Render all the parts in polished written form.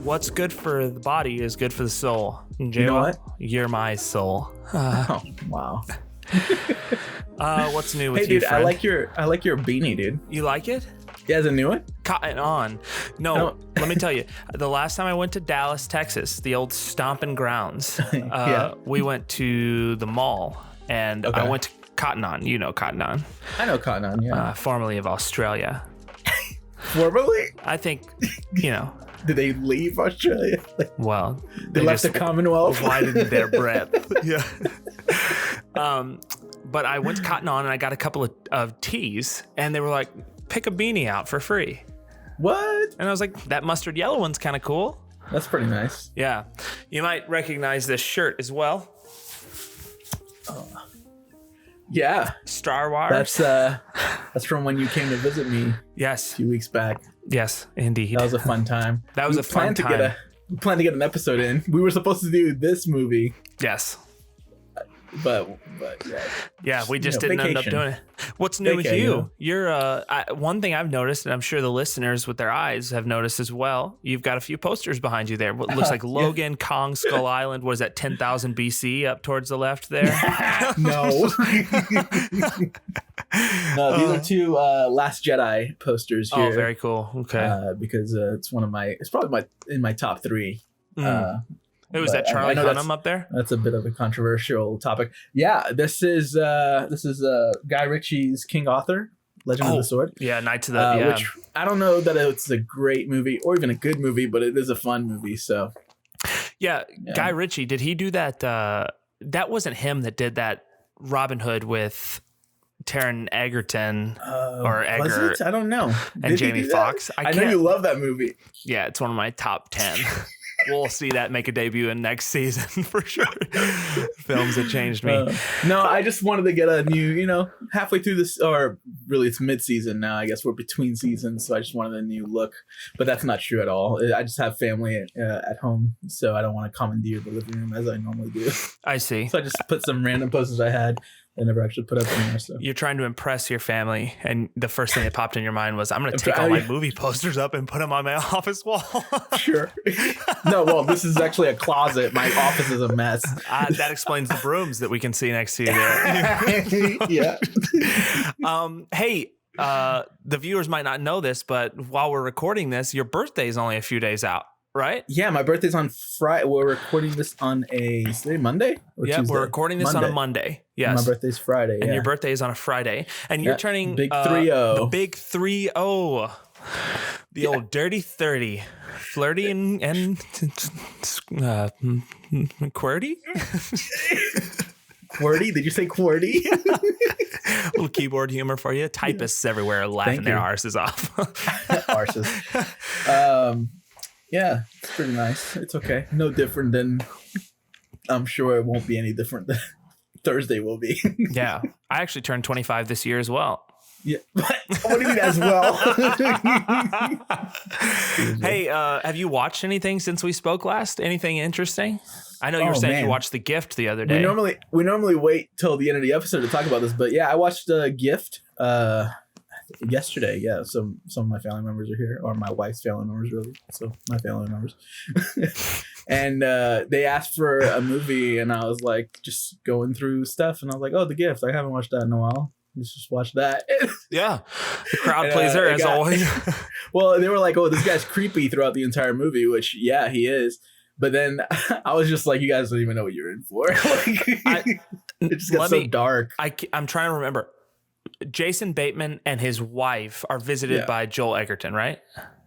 What's good for the body is good for the soul. And You know Jwow, what? you're my soul. Oh, wow. What's new with Hey, you, dude, friend? I like your beanie, dude. You like it? Yeah, is a new one? Cotton on. No, let me tell you. The last time I went to Dallas, Texas, the old stomping grounds, Yeah. we went to the mall, and Okay. I went to Cotton On. You know Cotton On, I know Cotton On, yeah. formerly of Australia. Formerly? I think, you know, Did they leave Australia? Like, well, they left the Commonwealth? widened their breadth. Yeah. But I went to Cotton On and I got a couple of tees, and they were like, pick a beanie out for free. What? And I was like, that mustard yellow one's kind of cool. That's pretty nice. Yeah. You might recognize this shirt as well. Yeah. Star Wars. That's from when you came to visit me a Yes. few weeks back. Yes, indeed. That was a fun time. That was We a fun planned to time. we planned to get an episode in. We were supposed to do this movie, Yes. but yeah. Yeah, we just You know, didn't end up vacation. doing it. What's new with Vacay, you? you know? You're one thing I've noticed, and I'm sure the listeners with their eyes have noticed as well. You've got a few posters behind you there. What looks like Logan, Kong, Skull Island. What is that? 10,000 BC up towards the left there. No. No, these are two Last Jedi posters here. Oh, very cool. Okay. Because it's probably in my top three. Who was that? but I Charlie know Hunnam up there? That's a bit of a controversial topic. Yeah, this is Guy Ritchie's King Arthur, Legend of the Sword. Yeah, Knights of the yeah. Which I don't know that it's a great movie or even a good movie, but it is a fun movie. So Yeah, Guy Ritchie, did he do that? That wasn't him that did that Robin Hood with Taron Egerton or Egger was it? I don't know. and Did he Jamie do that? Foxx. I know you love that movie. Yeah, it's one of my top 10. We'll see that make a debut in next season for sure. Films that changed me. No, I just wanted to get a new, halfway through this, or really it's mid-season now. I guess we're between seasons, so I just wanted a new look. But that's not true at all. I just have family at home, so I don't want to commandeer the living room as I normally do. I see. So I just put some random posters I had. I never actually put up anymore. So. You're trying to impress your family, and the first thing that popped in your mind was, I'm going to take all my movie posters up and put them on my office wall. Sure. No, well, this is actually a closet. My office is a mess. That explains the brooms that we can see next to you there. Yeah. Hey, the viewers might not know this, but while we're recording this, your birthday is only a few days out, right? Yeah, my birthday's on Friday. We're recording this on is today Monday? Or Yeah, Tuesday? we're recording this on a Monday. Yes. My birthday's Friday. And yeah. your birthday is on a Friday. And you're turning big 3-0. The big 3-0. The old dirty 30. Flirty and QWERTY? QWERTY? Did you say QWERTY? Little keyboard humor for you. Typists everywhere are laughing their arses off. Arses. Yeah, it's pretty nice. It's okay. No different than, I'm sure it won't be any different than Thursday will be. Yeah. I actually turned 25 this year as well. Yeah. What do you mean as well? Hey, have you watched anything since we spoke last? Anything interesting? I know you were saying you watched The Gift the other day. We normally wait till the end of the episode to talk about this, but yeah, I watched Gift yesterday. Yeah, some of my family members are here, or my wife's family members, really. So my family members, and they asked for a movie, and I was like, just going through stuff, and I was like, oh, The Gift. I haven't watched that in a while. Let's just watch that. Yeah, the crowd pleaser as always. Well, they were like, oh, this guy's creepy throughout the entire movie, which yeah, he is. But then I was just like, you guys don't even know what you're in for. It just got so dark. I'm trying to remember. Jason Bateman and his wife are visited by Joel Egerton, right?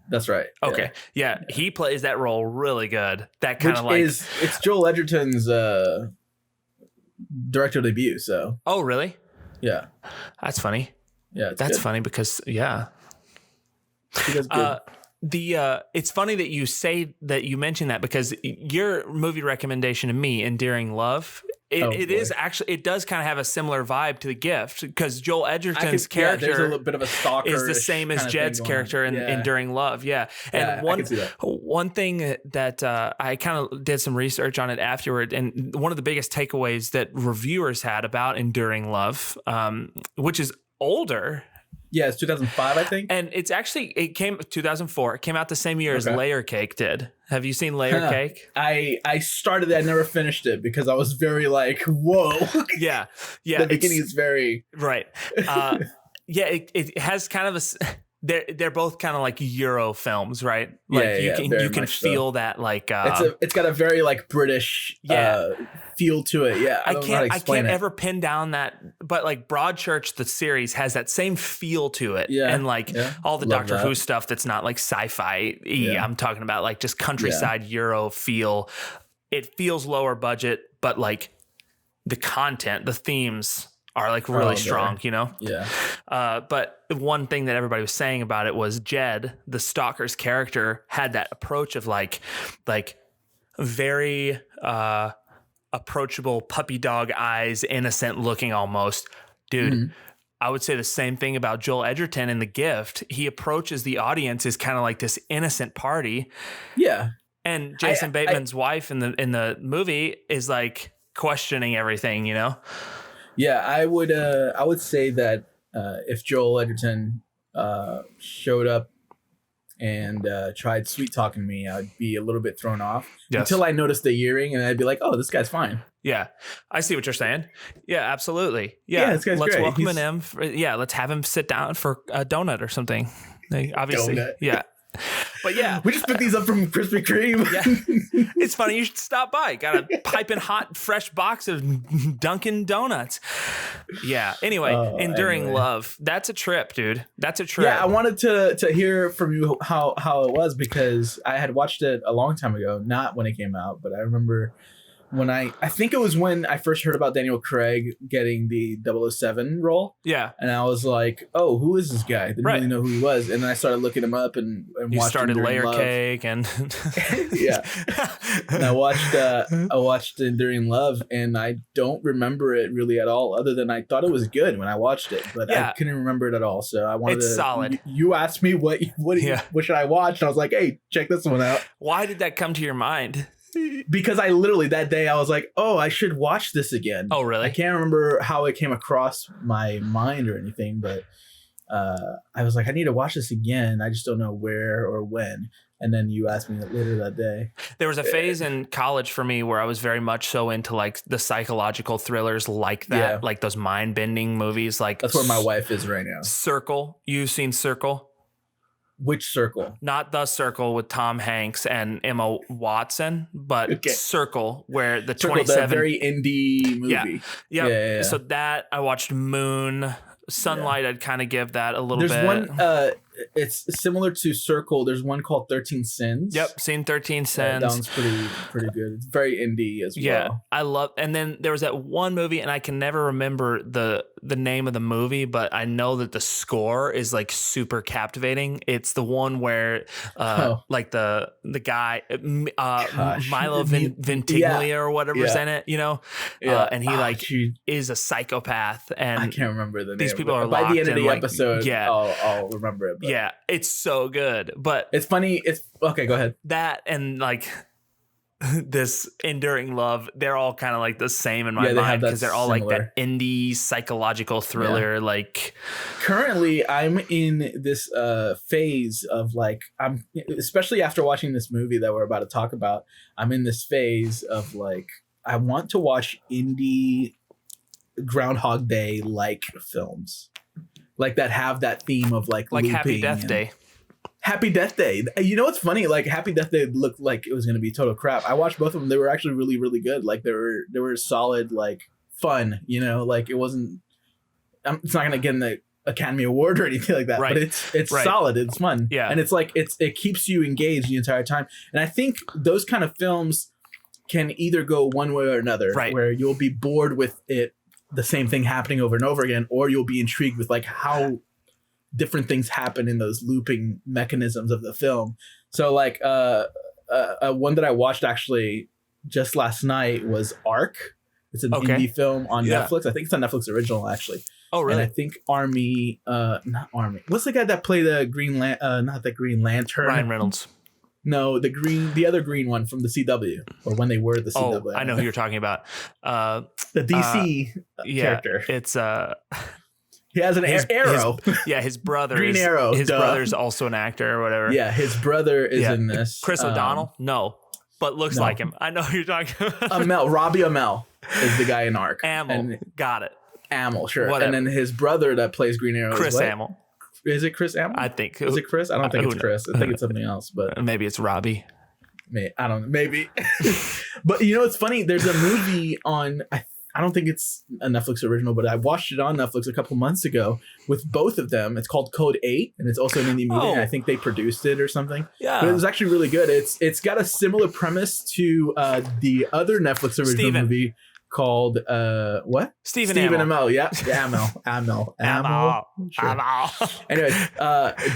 That's right. Okay. Yeah. He plays that role really good. That kind of it's Joel Edgerton's director debut. So. Oh, really? Yeah. That's funny. Yeah. That's funny because He does good. It's funny that you say that, you mentioned that, because your movie recommendation to me, Endearing Love, it does kind of have a similar vibe to The Gift, because Joel Edgerton's character there's a little bit of a stalker is the same as Jed's character in Enduring Love. Yeah. And one thing that I kind of did some research on it afterward, and one of the biggest takeaways that reviewers had about Enduring Love, which is older Yeah, it's 2005, I think. And it came 2004. It came out the same year as Layer Cake did. Have you seen Layer Cake? I started it. I never finished it because I was very like, whoa. Yeah. The beginning is very... Right. Yeah, it has kind of a... They're both kind of like Euro films, right? Like you can feel that like it's got a very like British feel to it. Yeah, I can't ever pin down that, but like Broadchurch the series has that same feel to it. Yeah, and like all the Doctor Who stuff that's not like sci-fi. I'm talking about like just countryside Euro feel. It feels lower budget, but like the content, the themes are like really strong, you know? Yeah. But one thing that everybody was saying about it was Jed, the stalker's character, had that approach of like very approachable puppy dog eyes, innocent looking almost. Dude, I would say the same thing about Joel Edgerton in The Gift. He approaches the audience as kind of like this innocent party. Yeah. And Jason Bateman's wife in the movie is like questioning everything, you know? Yeah, I would say that if Joel Edgerton showed up and tried sweet talking me, I'd be a little bit thrown off until I noticed the earring, and I'd be like, "Oh, this guy's fine." Yeah, I see what you're saying. Yeah, absolutely. This guy's let's great. welcome him. Let's have him sit down for a donut or something. Like, obviously, yeah. But yeah, we just picked these up from Krispy Kreme. Yeah, it's funny. You should stop by. Got a piping hot, fresh box of Dunkin' Donuts. Yeah. Anyway, Enduring Love. That's a trip, dude. That's a trip. Yeah, I wanted to hear from you how it was because I had watched it a long time ago, not when it came out, but I remember when I think it was when I first heard about Daniel Craig getting the 007 role. Yeah. And I was like, oh, who is this guy? I didn't really know who he was. And then I started looking him up and you watched started Layer Cake and yeah. And I watched Enduring Love, and I don't remember it really at all, other than I thought it was good when I watched it, but I couldn't remember it at all. So I wanted It's solid. You asked me what should I watch? And I was like, hey, check this one out. Why did that come to your mind? Because I literally that day I was like, oh, I should watch this again. Oh, really? I can't remember how it came across my mind or anything, but I was like, I need to watch this again. I just don't know where or when. And then you asked me later that day. There was a phase in college for me where I was very much so into like the psychological thrillers like that, like those mind bending movies. Like that's where my wife is right now. Circle. You've seen Circle? Which Circle? Not The Circle with Tom Hanks and Emma Watson, but Circle, where the 27 very indie movie. Yeah. So that I watched Moon, Sunlight. I'd kind of give that a little bit. There's one. It's similar to Circle. There's one called 13 Sins. Yep, seen 13 Sins. That one's pretty good. It's very indie as well. Yeah, I love. And then there was that one movie, and I can never remember the name of the movie, but I know that the score is like super captivating. It's the one where like the guy Milo Ventimiglia or whatever's in it, you know, and he is a psychopath, and I can't remember the name. These people are by locked the end of the in, episode. I'll remember it. But. Yeah, it's so good, but it's funny. It's okay. Go ahead. That and like this Enduring Love, they're all kind of like the same in my mind because they're all like that indie psychological thriller. Like currently, I'm in this phase of like I'm especially after watching this movie that we're about to talk about. I'm in this phase of like I want to watch indie Groundhog Day like films. Like that have that theme of like Happy Death Day. Happy Death Day. You know what's funny? Like Happy Death Day looked like it was going to be total crap. I watched both of them. They were actually really, really good. Like they were solid, like fun. You know, like it wasn't. It's not going to get an Academy Award or anything like that. Right. But it's solid. It's fun. Yeah. And it's like it keeps you engaged the entire time. And I think those kind of films can either go one way or another. Right. Where you'll be bored with it. The same thing happening over and over again, or you'll be intrigued with like how different things happen in those looping mechanisms of the film. So like one that I watched actually just last night was Arc. It's an indie film on Netflix. I think it's a Netflix original actually. Oh really? And I think not Army. What's the guy that played the not the Green Lantern? Ryan Reynolds. No, the other green one from the CW, or when they were the CW. Oh, I know who you're talking about. The DC character. It's He has an arrow. His brother Green Arrow. His brother's also an actor or whatever. Yeah, his brother is in this. Chris O'Donnell? No. But looks like him. I know who you're talking about. Robbie Amell is the guy in Ark. Amell. Got it. Amell, sure. Whatever. And then his brother that plays Green Arrow Chris Amell. Is it Chris Amell? I think. Is it Chris? I don't think it's Chris. I think it's something else. But maybe it's Robbie. I don't know. Maybe. But you know, it's funny. There's a movie on... I don't think it's a Netflix original, but I watched it on Netflix a couple months ago with both of them. It's called Code 8, and it's also an indie movie. And I think they produced it or something. Yeah. But it was actually really good. It's got a similar premise to the other Netflix original movie called what? Stephen Amell. Yeah. Amell. Sure. Anyway,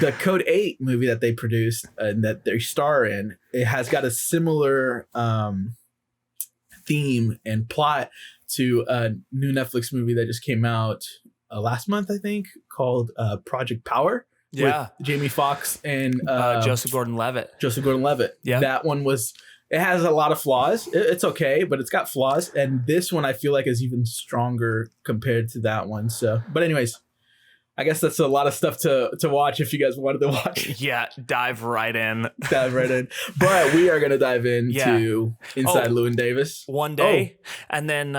the Code 8 movie that they produced and that they star in, it has got a similar theme and plot to a new Netflix movie that just came out last month, I think, called Project Power. Yeah. With Jamie Foxx and Joseph Gordon-Levitt. Yeah. That one it has a lot of flaws. It's okay, but it's got flaws. And this one I feel like is even stronger compared to that one. So, but anyways, I guess that's a lot of stuff to watch if you guys wanted to watch. Yeah, dive right in. But we are going to dive into Inside Llewyn Davis. One day. And then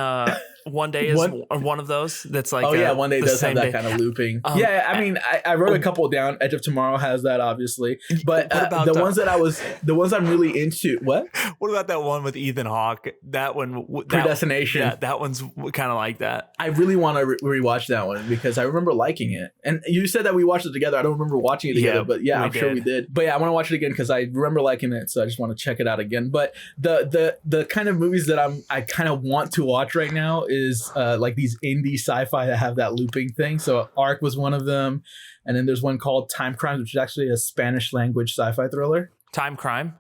one day is one of those that's like... one day does have that kind of looping. I mean, I wrote a couple down. Edge of Tomorrow has that, obviously. But the ones I'm really into... What? What about that one with Ethan Hawke? That one... Predestination. Yeah, that one's kind of like that. I really want to rewatch that one because I remember liking it. And you said that we watched it together. I don't remember watching it together, but I'm sure we did. But yeah, I want to watch it again because I remember liking it, so I just want to check it out again. But the kind of movies that I kind of want to watch right now is like these indie sci-fi that have that looping thing. So Ark was one of them, and then there's one called Time Crimes, which is actually a Spanish language sci-fi thriller. Time Crimes.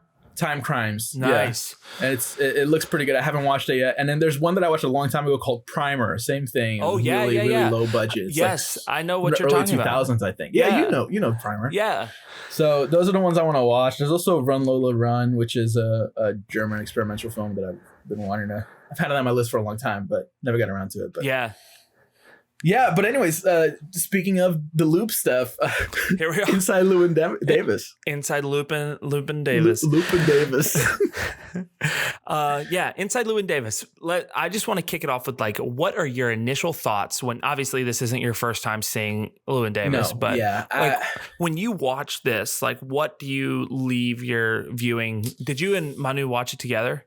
Nice. Yeah. And it looks pretty good. I haven't watched it yet. And then there's one that I watched a long time ago called Primer. Same thing. Really low budget. It's yes, I know what you're talking about. Early 2000s, I think. Yeah, you know Primer. Yeah. So those are the ones I want to watch. There's also Run Lola Run, which is a German experimental film that I've been wanting to... I've had it on my list for a long time, but never got around to it. But yeah, but anyways, speaking of the loop stuff, here we are. Inside Llewyn Davis. Inside Lupin Davis. Lupin Davis. Inside Llewyn Davis. I just want to kick it off with like, what are your initial thoughts when obviously this isn't your first time seeing Llewyn Davis, but when you watch this, like, what do you leave your viewing? Did you and Manu watch it together?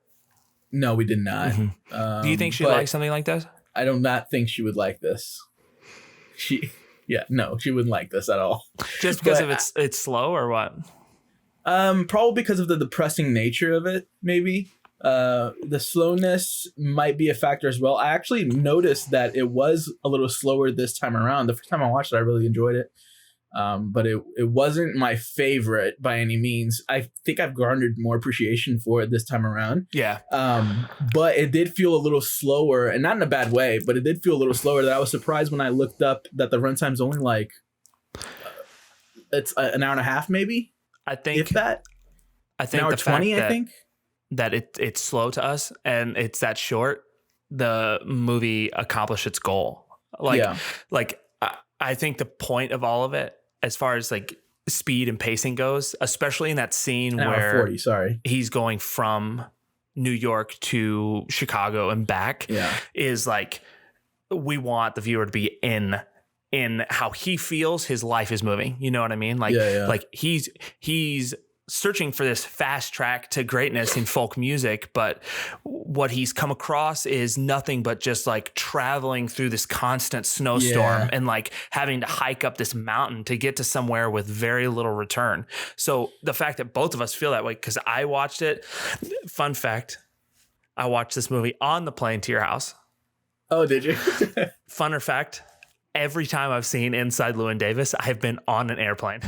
No, we did not. Mm-hmm. Do you think she'd like something like this? I do not think she would like this. She wouldn't like this at all. Just because of it's slow or what? Probably because of the depressing nature of it, maybe. The slowness might be a factor as well. I actually noticed that it was a little slower this time around. The first time I watched it, I really enjoyed it. But it wasn't my favorite by any means. I think I've garnered more appreciation for it this time around. Yeah. But it did feel a little slower, and not in a bad way, but it did feel a little slower. That I was surprised when I looked up that the runtime's only like it's an hour and a half, maybe. I think if that. I think an hour 20. I think that it's slow to us, and it's that short. The movie accomplished its goal. I think the point of all of it, as far as like speed and pacing goes, especially in that scene where he's going from New York to Chicago and back, is like, we want the viewer to be in how he feels his life is moving. You know what I mean? Like, like he's searching for this fast track to greatness in folk music, but what he's come across is nothing but just like traveling through this constant snowstorm and like having to hike up this mountain to get to somewhere with very little return. So the fact that both of us feel that way, because I watched it, fun fact, I watched this movie on the plane to your house. Oh, did you? Funner fact, every time I've seen Inside Llewyn Davis, I've been on an airplane.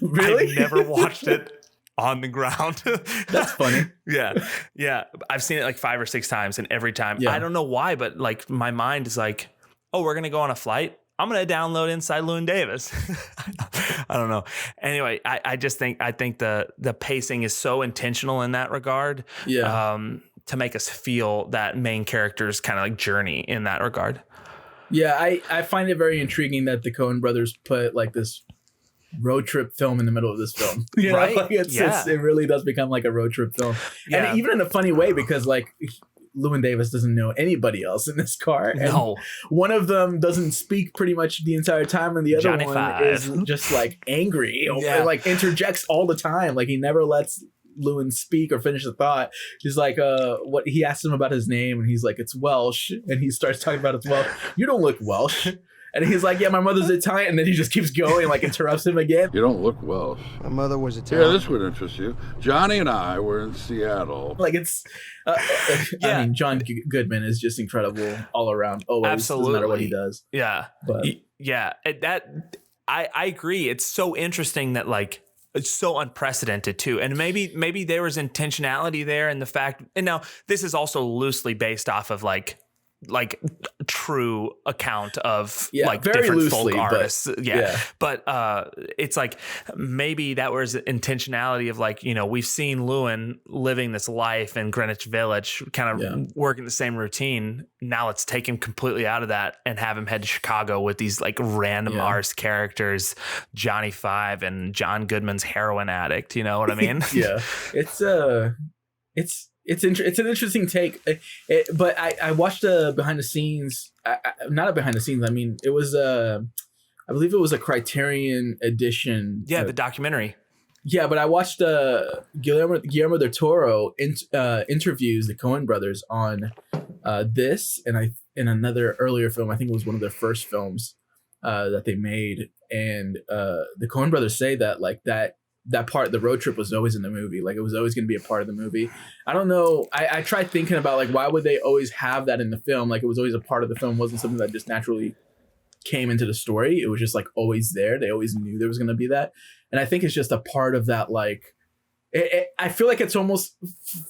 Really? I've never watched it on the ground. That's funny. Yeah. I've seen it like 5 or 6 times, and every time, I don't know why, but like my mind is like, oh, we're going to go on a flight. I'm going to download Inside Llewyn Davis. I don't know. Anyway, I think the pacing is so intentional in that regard. Yeah. To make us feel that main character's kind of like journey in that regard. Yeah, I find it very intriguing that the Coen brothers put like this road trip film in the middle of this film. You know, Right? like it really does become like a road trip film, Yeah. and even in a funny way because like Llewyn Davis doesn't know anybody else in this car. And No. one of them doesn't speak pretty much the entire time, and the other Johnny one Five. is just like angry Yeah. or like interjects all the time. Like he never lets Llewyn speak or finish the thought. He's like, what he asks him about his name, and he's like, it's Welsh, and he starts talking about it's Welsh. You don't look Welsh. And he's like, yeah, my mother's Italian. And then he just keeps going, like interrupts him again. You don't look Welsh. My mother was Italian. Yeah, this would interest you. Johnny and I were in Seattle. Like it's, I mean, John Goodman is just incredible all around. Always, Absolutely. doesn't matter what he does. Yeah. But Yeah. That I agree. It's so interesting that like it's so unprecedented too. And maybe there was intentionality there in the fact, and now this is also loosely based off of like true account of like very different loosely, folk artists. but it's like maybe that was intentionality of like, you know, we've seen Llewyn living this life in Greenwich Village, kind of working the same routine. Now let's take him completely out of that and have him head to Chicago with these like random arse characters, Johnny Five and John Goodman's heroin addict. You know what I mean? Yeah, it's an interesting take, but I watched a behind the scenes, not a behind the scenes. I mean, it was I believe it was a Criterion edition. Yeah, the documentary. Yeah, but I watched Guillermo del Toro interviews the Coen brothers on this and in another earlier film. I think it was one of their first films that they made, and the Coen brothers say that like that part, the road trip, was always in the movie. Like it was always going to be a part of the movie. I don't know. I tried thinking about like, why would they always have that in the film? Like it was always a part of the film. It wasn't something that just naturally came into the story. It was just like always there. They always knew there was going to be that. And I think it's just a part of that. Like, I feel like it's almost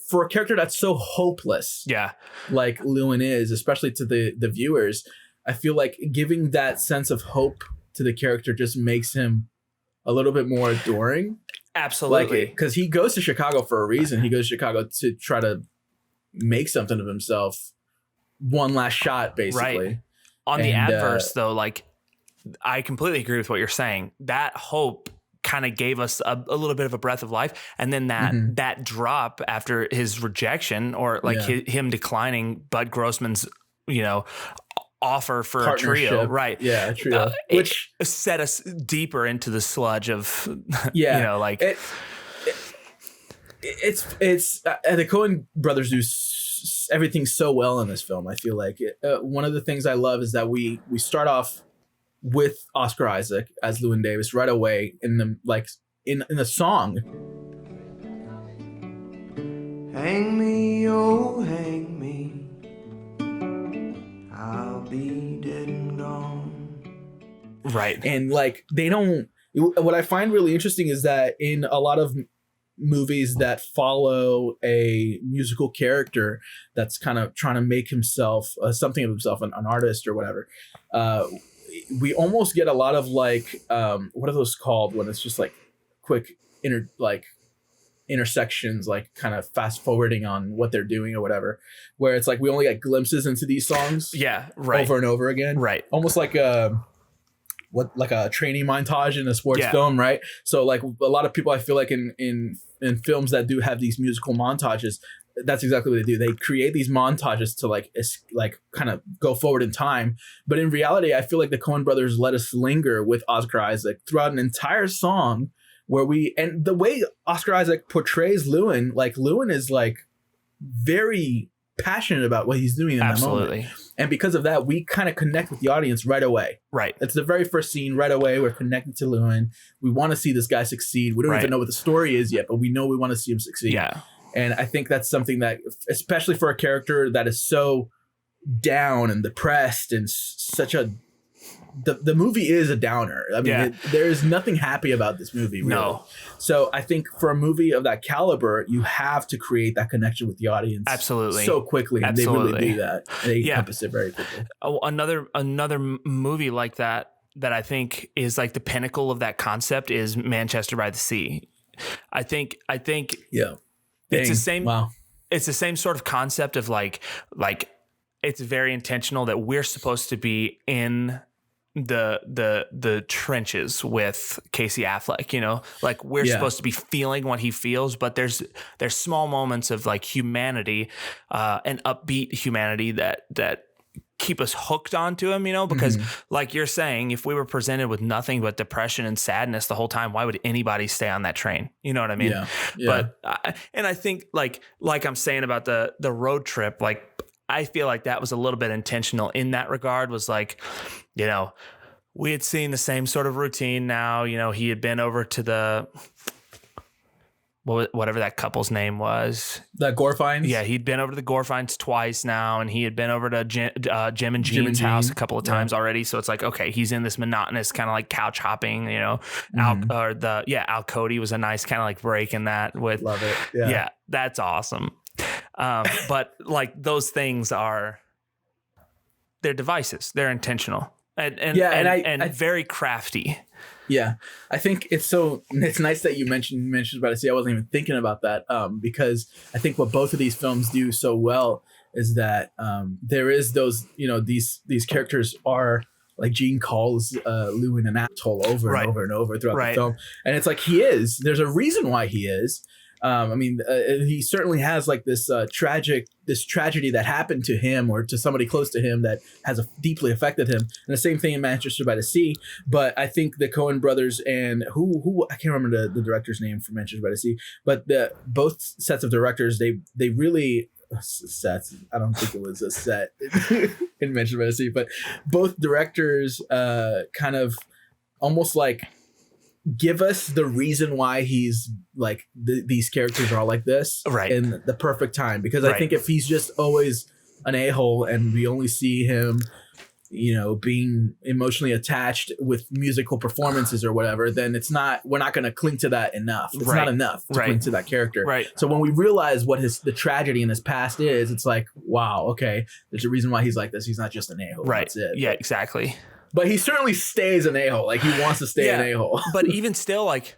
for a character that's so hopeless. Yeah. Like Llewyn is, especially to the viewers. I feel like giving that sense of hope to the character just makes him a little bit more adoring. Absolutely. Like, because he goes to Chicago for a reason. He goes to Chicago to try to make something of himself. One last shot, basically. Right. On the adverse, though, like, I completely agree with what you're saying. That hope kind of gave us a little bit of a breath of life. And then that drop after his rejection, or like him declining Bud Grossman's, you know, offer for a trio, right? Yeah, a trio, which set us deeper into the sludge of, you know, like it's the Coen brothers do everything so well in this film. I feel like one of the things I love is that we start off with Oscar Isaac as Llewyn Davis right away in the song. Hang me, oh, hang me. I'll be dead and gone. Right. And like what I find really interesting is that in a lot of movies that follow a musical character that's kind of trying to make himself something of himself, an artist or whatever, we almost get a lot of like what are those called when it's just like quick intersections, like kind of fast forwarding on what they're doing or whatever, where it's like we only get glimpses into these songs over and over again, right? Almost like a training montage in a sports film, right? So like a lot of people, I feel like in films that do have these musical montages, that's exactly what they do. They create these montages to like kind of go forward in time. But in reality, I feel like the Coen brothers let us linger with Oscar Isaac throughout an entire song, and the way Oscar Isaac portrays Llewyn, like Llewyn is like very passionate about what he's doing in that moment. And because of that, we kind of connect with the audience right away. Right. It's the very first scene right away. We're connected to Llewyn. We want to see this guy succeed. We don't even know what the story is yet, but we know we want to see him succeed. Yeah. And I think that's something that, especially for a character that is so down and depressed and such a... The movie is a downer. I mean, there is nothing happy about this movie, really. No. So I think for a movie of that caliber, you have to create that connection with the audience. Absolutely. So quickly. And they really do that. They encompass it very quickly. Another movie like that I think is like the pinnacle of that concept is Manchester by the Sea. I think yeah. It's the same. Wow. It's the same sort of concept of like it's very intentional that we're supposed to be in the trenches with Casey Affleck, you know, like we're supposed to be feeling what he feels, but there's small moments of like humanity, and upbeat humanity that keep us hooked onto him, you know, because like you're saying, if we were presented with nothing but depression and sadness the whole time, why would anybody stay on that train? You know what I mean? But and I think like I'm saying about the road trip, like I feel like that was a little bit intentional in that regard, was like, you know, we had seen the same sort of routine now, you know, he had been over to the, whatever that couple's name was. The Gorfines? Yeah, he'd been over to the Gorfines twice now, and he had been over to Jim and Jean's house a couple of times already. So it's like, okay, he's in this monotonous kind of like couch hopping, you know. Al Cody was a nice kind of like break in that with. Love it. Yeah, that's awesome. But like those things they're devices. They're intentional and very crafty. Yeah, I think it's nice that you mentioned about it. See, I wasn't even thinking about that because I think what both of these films do so well is that there is those, you know, these characters are, like Gene calls Llewyn an asshole over and over and over throughout the film. And it's like there's a reason why he is. I mean, he certainly has like this tragedy that happened to him or to somebody close to him that has deeply affected him. And the same thing in Manchester by the Sea. But I think the Coen Brothers and who I can't remember the director's name for Manchester by the Sea, but both sets of directors, they really sets. I don't think it was a set in Manchester by the Sea, but both directors kind of almost like give us the reason why he's like these characters are like this in the perfect time, because I think if he's just always an a-hole and we only see him, you know, being emotionally attached with musical performances or whatever, then we're not going to cling to that enough. It's not enough to cling to that character. So when we realize what the tragedy in his past is, it's like, wow, okay, there's a reason why he's like this. He's not just an a-hole. That's it. Yeah, exactly. But he certainly stays an a-hole. Like he wants to stay an a-hole. But even still, like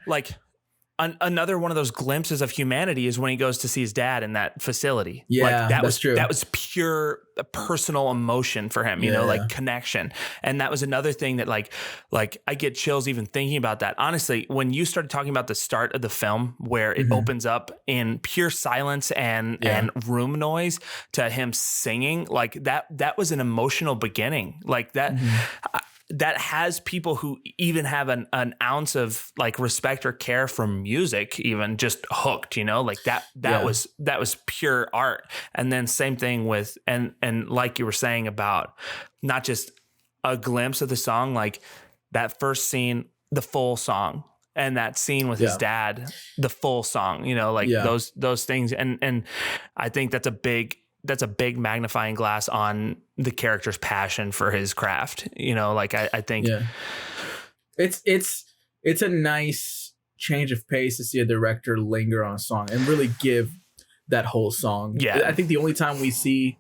another one of those glimpses of humanity is when he goes to see his dad in that facility. Yeah, that's true. That was pure personal emotion for him, you know, like connection. And that was another thing that like I get chills even thinking about that. Honestly, when you started talking about the start of the film where it opens up in pure silence and room noise to him singing, like that was an emotional beginning. Like that that has people who even have an ounce of like respect or care for music, even just hooked, you know, like that was pure art. And then same thing with, and like you were saying about not just a glimpse of the song, like that first scene, the full song, and that scene with his dad, the full song, you know, like those things. And I think that's a big magnifying glass on the character's passion for his craft. You know, like I think it's a nice change of pace to see a director linger on a song and really give that whole song. Yeah. I think the only time we see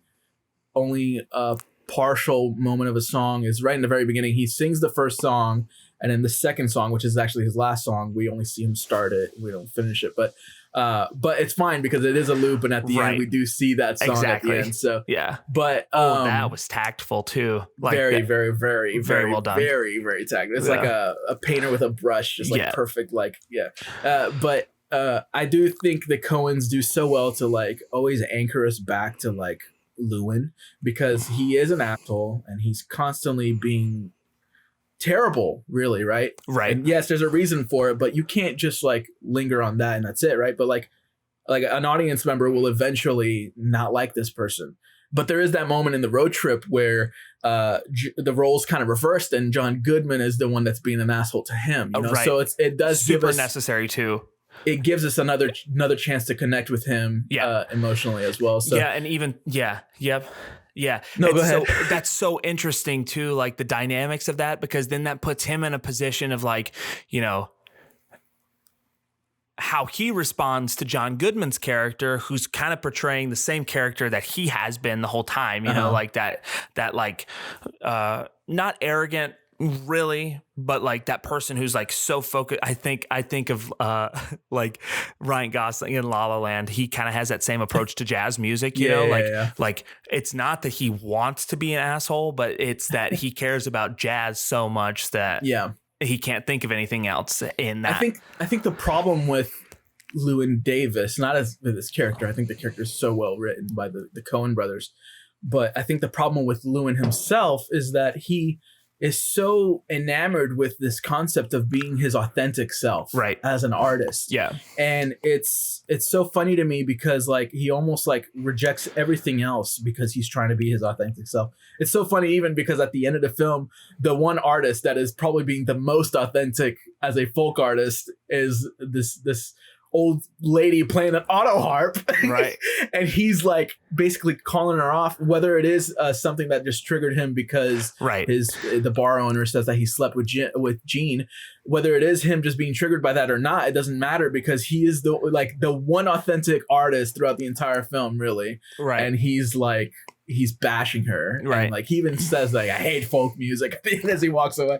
only a partial moment of a song is right in the very beginning. He sings the first song, and then the second song, which is actually his last song, we only see him start it. We don't finish it, but it's fine because it is a loop, and at the end we do see that song at the end. So but that was tactful too. Like very well done. Very, very tactful. It's like a painter with a brush, just like perfect. Like but I do think the Coens do so well to like always anchor us back to like Llewyn, because he is an asshole and he's constantly being terrible, really, right? And yes, there's a reason for it, but you can't just like linger on that and that's it, right? But like an audience member will eventually not like this person. But there is that moment in the road trip where the roles kind of reversed, and John Goodman is the one that's being an asshole to him. You know? So it does super give us, necessary too. It gives us another chance to connect with him emotionally as well. So and even Yeah. No, go ahead. So that's so interesting too, like the dynamics of that, because then that puts him in a position of like, you know, how he responds to John Goodman's character, who's kind of portraying the same character that he has been the whole time, you know, like that like not arrogant, really, but like that person who's like so focused. I think of like Ryan Gosling in La La Land. He kind of has that same approach to jazz music, you know, like it's not that he wants to be an asshole, but it's that he cares about jazz so much that he can't think of anything else in that. I think the problem with Llewyn Davis, not as this character, I think the character is so well written by the Coen brothers, but I think the problem with Llewyn himself is that he is so enamored with this concept of being his authentic self as an artist. Yeah. And it's so funny to me because like he almost like rejects everything else because he's trying to be his authentic self. It's so funny even because at the end of the film, the one artist that is probably being the most authentic as a folk artist is this old lady playing an auto harp, right? And he's like basically calling her off, whether it is something that just triggered him because the bar owner says that he slept with Jean, whether it is him just being triggered by that or not, it doesn't matter because he is the one authentic artist throughout the entire film, really. Right. And he's bashing her, right? And like he even says like I hate folk music as he walks away,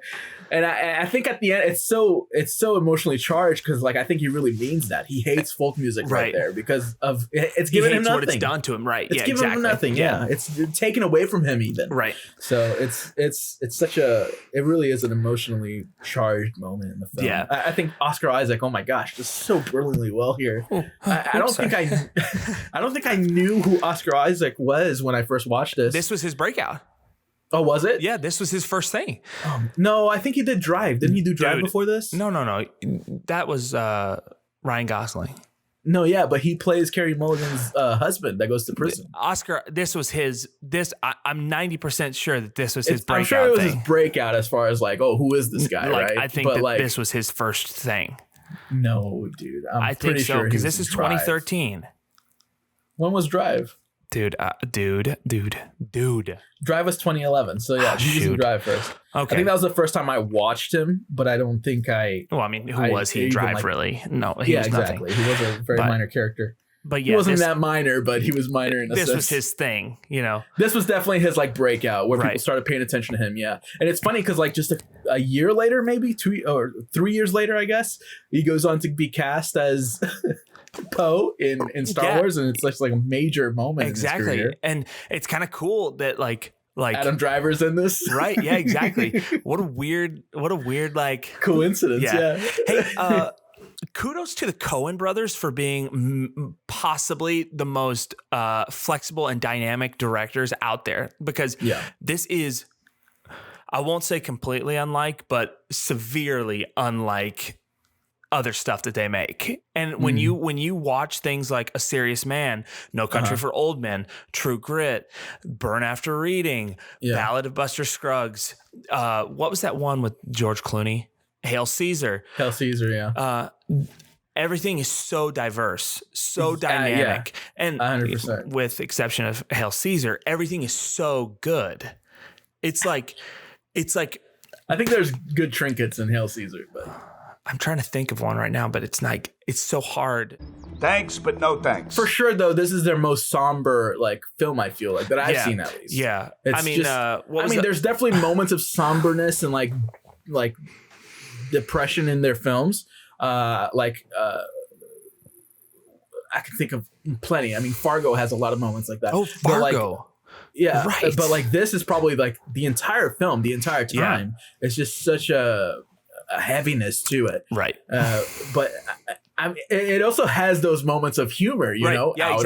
and I think at the end it's so emotionally charged because like I think he really means that he hates folk music right there because of it's giving him nothing. What it's done to him, right? It's giving him nothing. Yeah, it's taken away from him even. Right. So it's such it really is an emotionally charged moment in the film. Yeah. I think Oscar Isaac, oh my gosh, does so brilliantly well here. I don't think I knew who Oscar Isaac was when I first watched this. This was his breakout. Oh, was it? Yeah, this was his first thing. No, I think he did Drive. Didn't he do Drive before this? No. That was Ryan Gosling. No, yeah, but he plays Carey Mulligan's husband that goes to prison. Oscar, this was his. I'm 90% sure that this was his breakout. I'm sure it was his breakout as far as like, oh, who is this guy? Like, right? I think that this was his first thing. No, dude, I think so because this is 2013. When was Drive? Dude. Drive was 2011. So yeah, he was in Drive first. Okay. I think that was the first time I watched him, but I don't think I. Well, I mean, who was he in Drive really? No, he was exactly. Nothing. He was a very minor character. But yeah, he wasn't that minor, but he was minor in a sense. This was his thing, you know. This was definitely his like breakout where people started paying attention to him. Yeah, and it's funny because like just a year later, maybe 2 or 3 years later, I guess he goes on to be cast as Poe in Star Wars, and it's like a major moment. Exactly, in his career. And it's kind of cool that like Adam Driver's in this, right? Yeah, exactly. What a weird like coincidence. Yeah. Hey, kudos to the Coen brothers for being possibly the most flexible and dynamic directors out there because this is, I won't say completely unlike, but severely unlike other stuff that they make. And when you watch things like A Serious Man, No Country for Old Men, True Grit, Burn After Reading, Ballad of Buster Scruggs, what was that one with George Clooney? Hail Caesar. Yeah. Everything is so diverse, so dynamic. And 100%. With exception of Hail Caesar, everything is so good. It's like I think there's good trinkets in Hail Caesar, but I'm trying to think of one right now, but it's so hard. Thanks, but no thanks. For sure, though, this is their most somber like film. I feel like that I've seen at least. Yeah, there's definitely moments of somberness and like depression in their films. I can think of plenty. I mean, Fargo has a lot of moments like that. Oh, Fargo. Right. But like this is probably like the entire film, the entire time. It's just such a heaviness to it. Right. But I mean, it also has those moments of humor, you know? Yeah,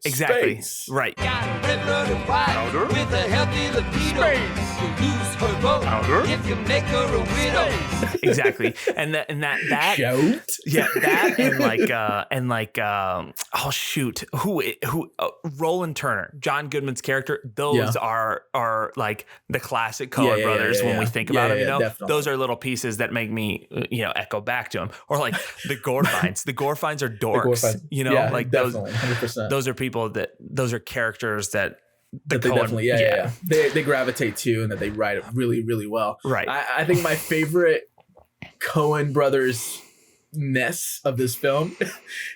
exactly. Right. Got a river to ride with a healthy libido. You lose her vote if you make her a widow. Exactly. And that Shout. Yeah, that oh shoot, who Roland Turner, John Goodman's character, those are like the classic Coen brothers when we think about them, you know. Definitely. Those are little pieces that make me, echo back to them. Or like the Gorfines. The Gorfines are dorks, like definitely, 100%. Those are those are characters that they definitely they gravitate to and that they write really, really well. Right. I think my favorite Coen brothers ness of this film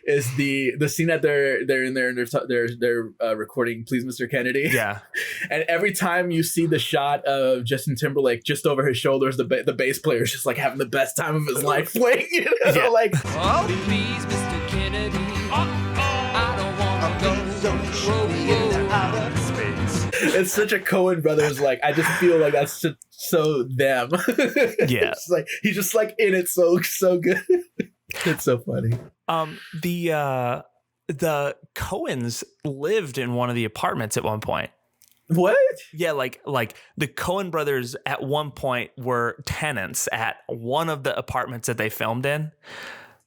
is the scene that they're in there and they're recording Please Mr. Kennedy. Yeah. And every time you see the shot of Justin Timberlake just over his shoulders, the bass player is just like having the best time of his life playing. You know? Yeah. Like, Oh, please, Mr. Kennedy. I don't want to go. it's such a Coen Brothers, like, I just feel like that's just so them. Yeah. It's like he's just like in it so good. It's so funny. The Coens lived in one of the apartments at one point. What? Yeah, like the Coen brothers at one point were tenants at one of the apartments that they filmed in.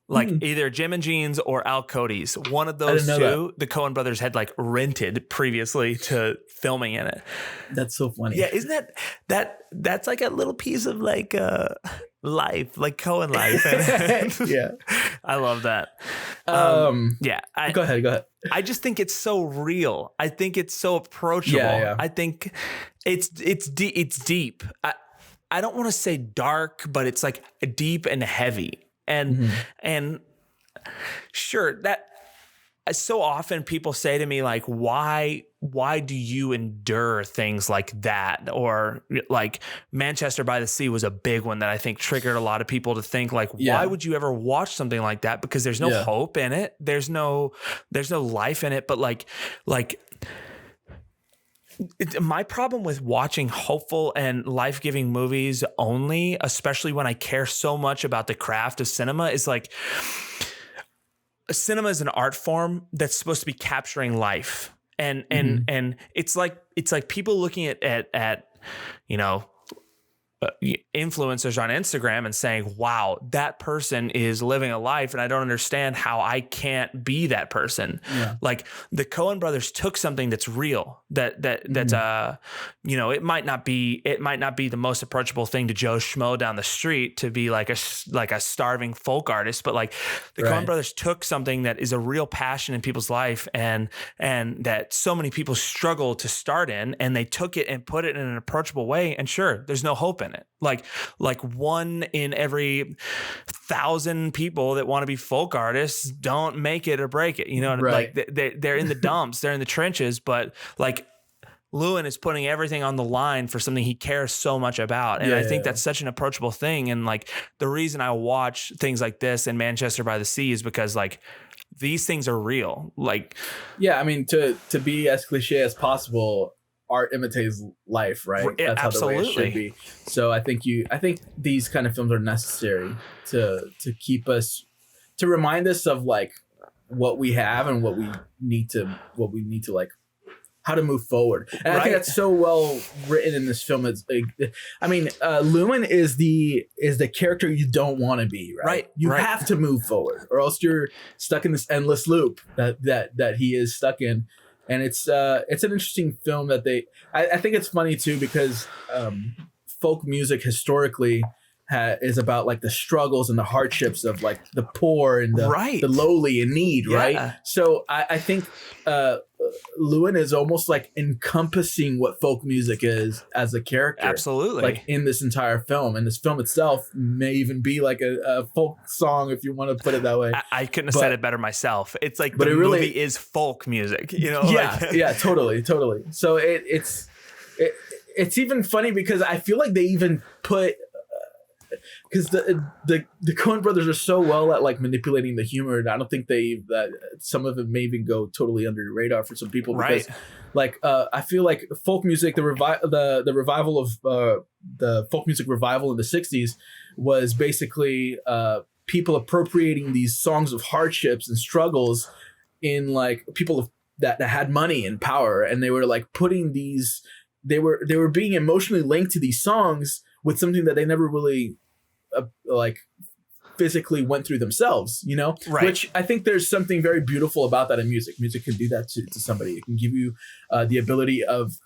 Like either Jim and Jean's or Al Cody's. One of those two, the Coen brothers had like rented previously to filming in it. That's so funny. Yeah, isn't that's like a little piece of like life, like Coen life. Yeah. I love that. Yeah. Go ahead. I just think it's so real. I think it's so approachable. Yeah. I think it's deep. I don't want to say dark, but it's like deep and heavy. And sure, that so often people say to me like, why do you endure things like that? Or like Manchester by the Sea was a big one that I think triggered a lot of people to think like, why would you ever watch something like that? Because there's no hope in it. There's no life in it. But like my problem with watching hopeful and life-giving movies only, especially when I care so much about the craft of cinema, is like cinema is an art form that's supposed to be capturing life. And it's like people looking at you know, influencers on Instagram and saying, wow, that person is living a life and I don't understand how I can't be that person. Yeah. Like the Coen brothers took something that's real, that's you know, it might not be the most approachable thing to Joe Schmo down the street to be like a starving folk artist, but like the Coen brothers took something that is a real passion in people's life and that so many people struggle to start in, and they took it and put it in an approachable way. And sure, there's no hope in it. Like one in every 1,000 people that want to be folk artists don't make it or break it. You know, like they're in the dumps, they're in the trenches, but like Llewyn is putting everything on the line for something he cares so much about. And I think that's such an approachable thing. And like the reason I watch things like this and Manchester by the Sea is because like these things are real. Like, yeah, I mean, to be as cliche as possible, art imitates life, right? That's absolutely how the way it should be. So I think these kind of films are necessary to keep us, to remind us of like what we have and what we need to like, how to move forward. And I think that's so well written in this film. It's I mean, Llewyn is the character you don't want to be, right? You have to move forward, or else you're stuck in this endless loop that he is stuck in. And it's an interesting film that I think it's funny too, because folk music historically is about like the struggles and the hardships of like the poor and the lowly in need, right? So I think Llewyn is almost like encompassing what folk music is as a character. Absolutely. Like in this entire film. And this film itself may even be like a folk song, if you want to put it that way. I couldn't have said it better myself. It's like the movie is folk music, you know? Yeah, totally. So it's even funny because I feel like they even put, because the Coen brothers are so well at like manipulating the humor, and I don't think that some of it may even go totally under your radar for some people, because like I feel like folk music, the revival of the folk music revival in the 60s was basically people appropriating these songs of hardships and struggles in like people that had money and power, and they were like putting these, they were being emotionally linked to these songs with something that they never really like physically went through themselves, you know? Right. Which I think there's something very beautiful about that in music. Music can do that to somebody. It can give you the ability of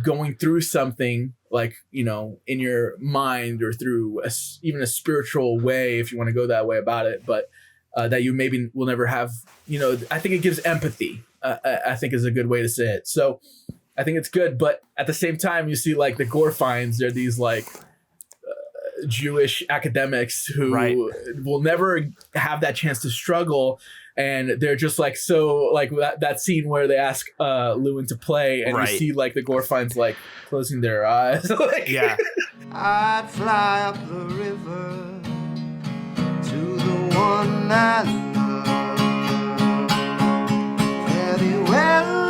going through something like, you know, in your mind, or through even a spiritual way, if you want to go that way about it, but that you maybe will never have, you know. I think it gives empathy, I think is a good way to say it. So I think it's good, but at the same time, you see like the gore finds, they're these like Jewish academics who will never have that chance to struggle. And they're just like, so like that scene where they ask Llewyn to play and you see like the Gorfines like closing their eyes. Like, yeah. I'd fly up the river to the one I love very well.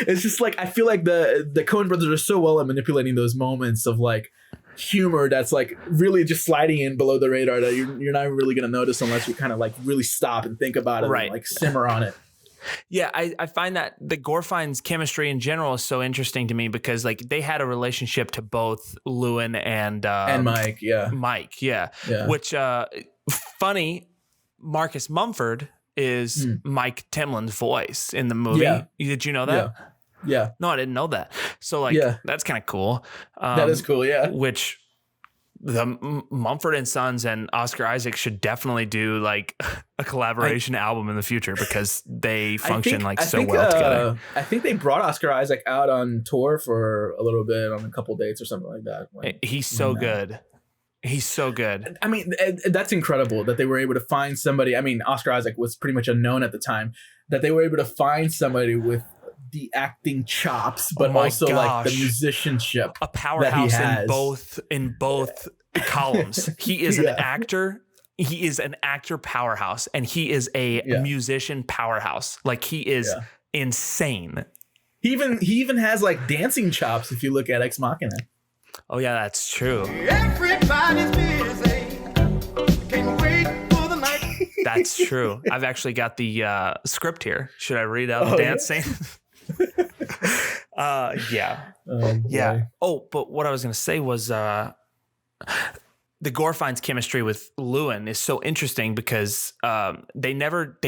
It's just like, I feel like the Coen brothers are so well at manipulating those moments of like humor that's like really just sliding in below the radar that you're not really going to notice unless you kind of like really stop and think about it and like simmer on it. Yeah, I find that the Gorfines chemistry in general is so interesting to me because like they had a relationship to both Llewyn and Mike. Yeah. Mike. Yeah. Which funny, Marcus Mumford is Mike Timlin's voice in the movie. Yeah. Did you know that? Yeah. No, I didn't know that. So like, that's kind of cool. That is cool. Yeah. Which the Mumford and Sons and Oscar Isaac should definitely do like a collaboration album in the future because they function so well together. I think they brought Oscar Isaac out on tour for a little bit on a couple dates or something like that. He's so good. He's so good. I mean, that's incredible that they were able to find somebody. I mean, Oscar Isaac was pretty much unknown at the time, that they were able to find somebody with the acting chops, but also like the musicianship. A powerhouse in both columns. He is an actor. He is an actor powerhouse, and he is a musician powerhouse. Like he is insane. He even has like dancing chops if you look at Ex Machina. Oh yeah, that's true. Everybody's busy. Can't wait for the night. That's true. I've actually got the script here. Should I read out the dance scene? Yeah. Oh, but what I was going to say was the Gorfines chemistry with Llewyn is so interesting because they never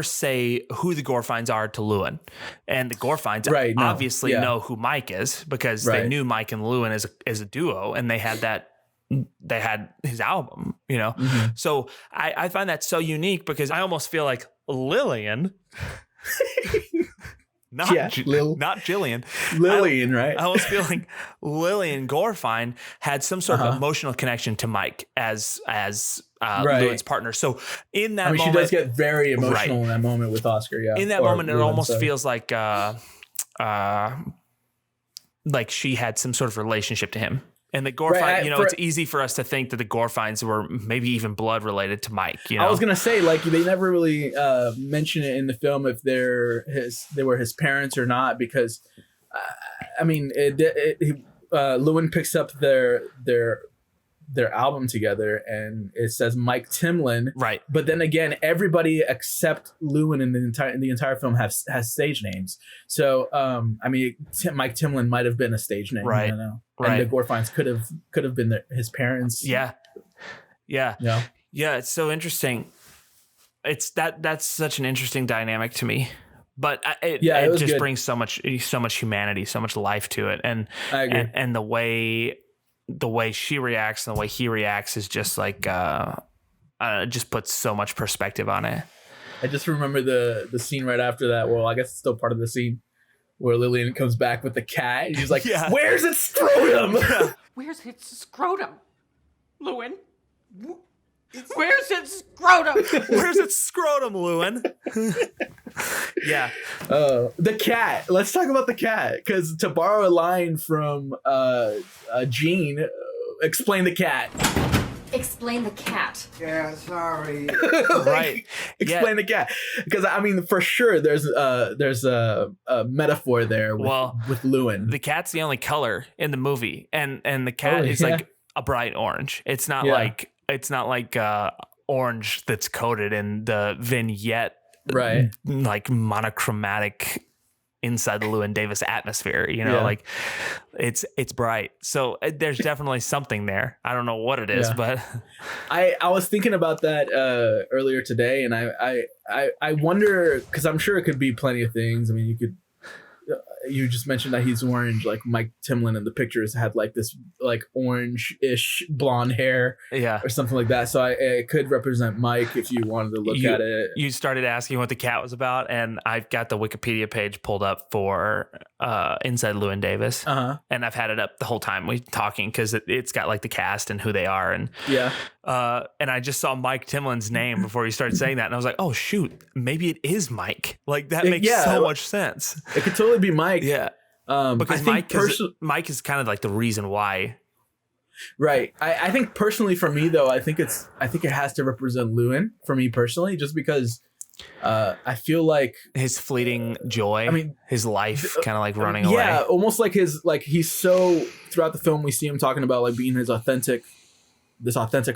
say who the Gorfines are to Llewyn, and the Gorfines obviously know who Mike is because they knew Mike and Llewyn as a duo, and they had his album, you know. Mm-hmm. So I find that so unique because I almost feel like Lillian. Not Jillian. Lillian, right? I almost feel like Lillian Gorfine had some sort of emotional connection to Mike as Llewyn's partner. So in that moment, she does get very emotional in that moment with Oscar. Yeah. In that moment, it almost feels like she had some sort of relationship to him. And the Gorfine, it's easy for us to think that the Gorfines were maybe even blood related to Mike. You know? I was gonna say, like, they never really mention it in the film if they were his parents or not, because Llewyn picks up their album together and it says Mike Timlin, right? But then again, everybody except Llewyn in the entire film has stage names. So Mike Timlin might have been a stage name, right? I don't know. Right. And the Gorfines could have been his parents. Yeah. It's so interesting. That's such an interesting dynamic to me. But it just good. Brings so much humanity, so much life to it, and I agree. And the way she reacts and the way he reacts is just like it just puts so much perspective on it. I just remember the scene right after that. Well, I guess it's still part of the scene where Lillian comes back with the cat and she's like, "Where's its scrotum? Where's its scrotum, Llewyn? Where's its scrotum? Where's its scrotum, Llewyn?" Yeah. The cat. Let's talk about the cat, because to borrow a line from Gene, explain the cat. Explain the cat. Yeah, sorry. Right. Explain the cat, because I mean, for sure, there's a metaphor there with Llewyn. The cat's the only color in the movie, and the cat is like a bright orange. It's not like orange that's coated in the vignette, right? Like monochromatic inside the Llewyn Davis atmosphere, like it's bright. So there's definitely something there. I don't know what it is, but I was thinking about that earlier today, and I wonder, because I'm sure it could be plenty of things. I mean, you just mentioned that he's orange. Like Mike Timlin in the pictures had like this like orange-ish blonde hair, or something like that. So it could represent Mike if you wanted to look at it. You started asking what the cat was about, and I've got the Wikipedia page pulled up for Inside Llewyn Davis, and I've had it up the whole time we talking because it's got like the cast and who they are, and and I just saw Mike Timlin's name before he started saying that, and I was like, oh shoot, maybe it is Mike. Like that makes so much sense. It could totally be Mike. Yeah. Because Mike is kind of like the reason why. Right. I think personally for me though, I think it has to represent Llewyn for me personally, just because I feel like his fleeting joy. I mean, his life kind of like running away. Yeah, almost like he's so throughout the film we see him talking about like being this authentic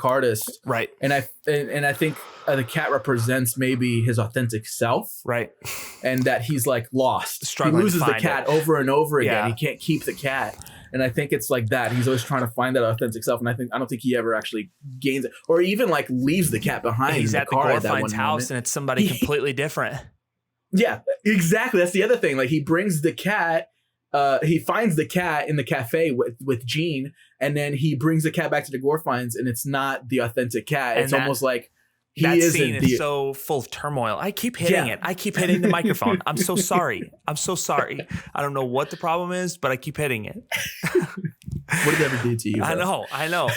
artist, right? And I think the cat represents maybe his authentic self, right? And that he's like lost, struggling, he loses the cat over and over again. Yeah. He can't keep the cat, and I think it's like that. He's always trying to find that authentic self, and I don't think he ever actually gains it, or even like leaves the cat behind. He's in at the car Gorfine's house, moment. And it's somebody completely different. Yeah, exactly. That's the other thing. Like he brings the cat. He finds the cat in the cafe with Jean, and then he brings the cat back to the Gorfines, and it's not the authentic cat. It's almost like that scene is so full of turmoil. I keep hitting it. I keep hitting the microphone. I'm so sorry. I don't know what the problem is, but I keep hitting it. What did it ever do to you? Bro? I know.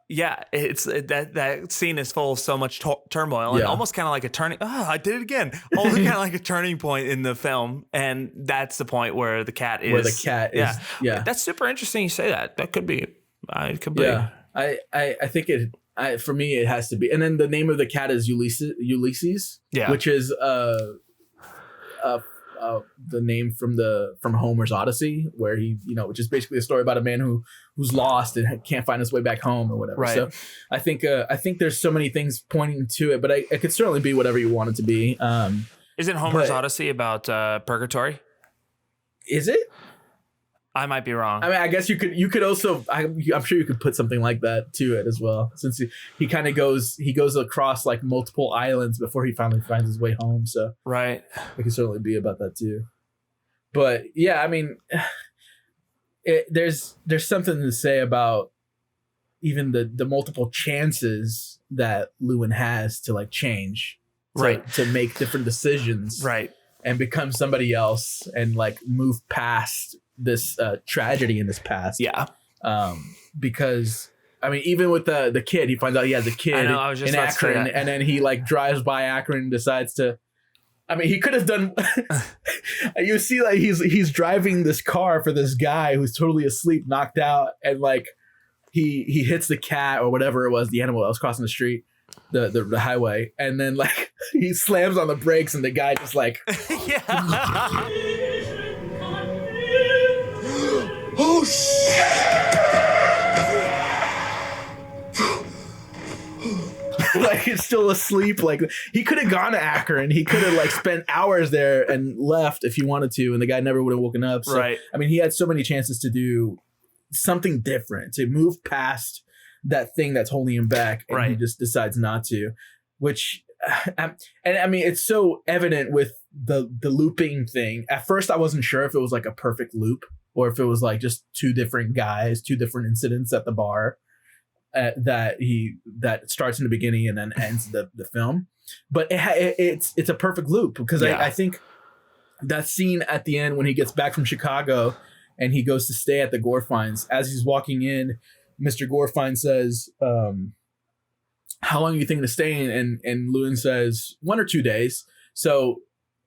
Yeah, it's that scene is full of so much turmoil and almost kind of like a turning. I did it again. Almost kind of like a turning point in the film, and that's the point where the cat is. Where the cat is. Yeah, that's super interesting. You say that. That could be. It could be. Yeah, I think it. For me, it has to be. And then the name of the cat is Ulysses. Yeah, which is the name from Homer's Odyssey, where he, which is basically a story about a man who's lost and can't find his way back home or whatever. Right. So I think there's so many things pointing to it, but it could certainly be whatever you want it to be. Isn't Homer's Odyssey about purgatory? Is it? I might be wrong. I mean, I guess you could also, I'm sure you could put something like that to it as well, since he kind of goes across like multiple islands before he finally finds his way home. So right, it could certainly be about that too. But yeah, I mean, there's something to say about even the multiple chances that Llewyn has to like change, to make different decisions, right, and become somebody else and like move past this tragedy in his past. Yeah. Because I mean, even with the kid, he finds out he has a kid in Akron, and then he like drives by Akron and decides to. I mean, he could have done. You see, like he's driving this car for this guy who's totally asleep, knocked out, and like he hits the cat or whatever it was, the animal that was crossing the street, the highway, and then like he slams on the brakes, and the guy just like. Oh shit! Like it's still asleep. Like he could have gone to Akron. He could have like spent hours there and left if he wanted to, and the guy never would have woken up. So, right. I mean, he had so many chances to do something different, to move past that thing that's holding him back, and he just decides not to. Which, and I mean, it's so evident with the looping thing. At first, I wasn't sure if it was like a perfect loop, or if it was like just two different guys, two different incidents at the bar that starts in the beginning and then ends the film. But it's a perfect loop, because I think that scene at the end when he gets back from Chicago and he goes to stay at the Gorfines, as he's walking in, Mr. Gorfine says, how long are you thinking of staying? And Llewyn says 1 or 2 days. So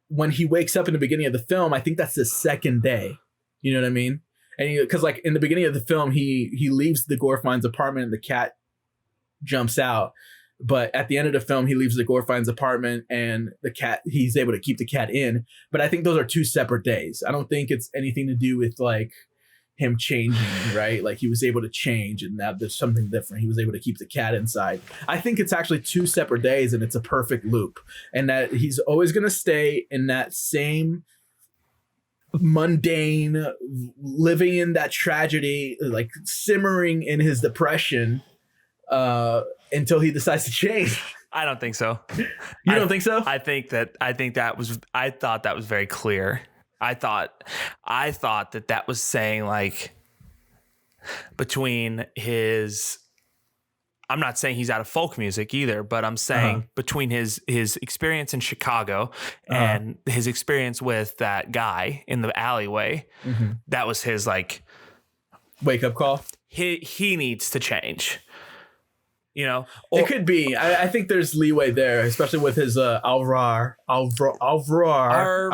when he wakes up in the beginning of the film, I think that's the second day. You know what I mean? And because like in the beginning of the film, he leaves the Gorfines' apartment and the cat jumps out. But at the end of the film, he leaves the Gorfines' apartment and he's able to keep the cat in. But I think those are 2 separate days. I don't think it's anything to do with like him changing, right? Like he was able to change, and now there's something different. He was able to keep the cat inside. I think it's actually 2 separate days, and it's a perfect loop. And that he's always going to stay in that same mundane, living in that tragedy, like simmering in his depression until he decides to change. I don't think so. You don't think so? I thought that was very clear. I thought that was saying like between his, I'm not saying he's out of folk music either, but I'm saying between his experience in Chicago and his experience with that guy in the alleyway, that was his like wake up call. He needs to change. You know, it could be. I think there's leeway there, especially with his au revoir. I'm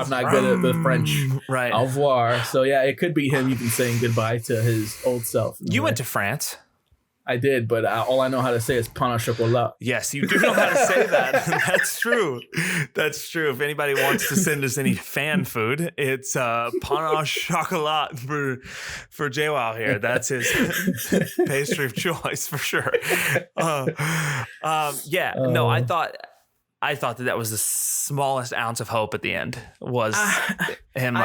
not good at the French. Right. Au revoir. So yeah, it could be him even saying goodbye to his old self. You went to France. I did, but all I know how to say is pain au chocolat. Yes, you do know how to say that. That's true. That's true. If anybody wants to send us any fan food, it's pain au chocolat for Jwow here. That's his pastry of choice for sure. No, I thought that was the smallest ounce of hope at the end was him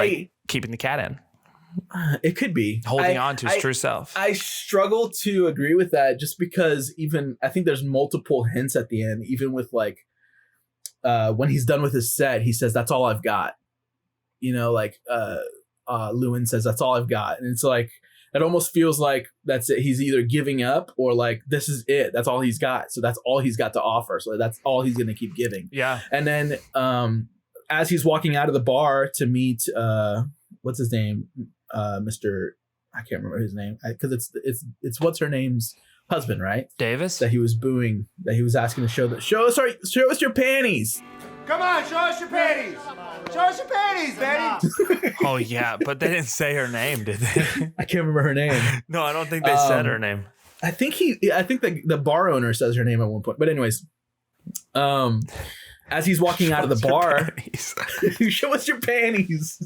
keeping the cat in. It could be holding on to his true self. I struggle to agree with that just because even I think there's multiple hints at the end, even with like when he's done with his set, he says, "That's all I've got." You know, like Llewyn says, "That's all I've got." And it's like, it almost feels like that's it. He's either giving up or like, this is it. That's all he's got. So that's all he's got to offer. So that's all he's going to keep giving. Yeah. And then as he's walking out of the bar to meet, what's his name? Mr. I can't remember his name because it's what's her name's husband, right? Davis. That he was booing. That he was asking to show us your panties. Come on, show us your panties. Show us your panties, Betty. Oh yeah, but they didn't say her name, did they? I can't remember her name. No, I don't think they said her name. I think the bar owner says her name at one point. But anyways, as he's walking out of the bar, show us your panties.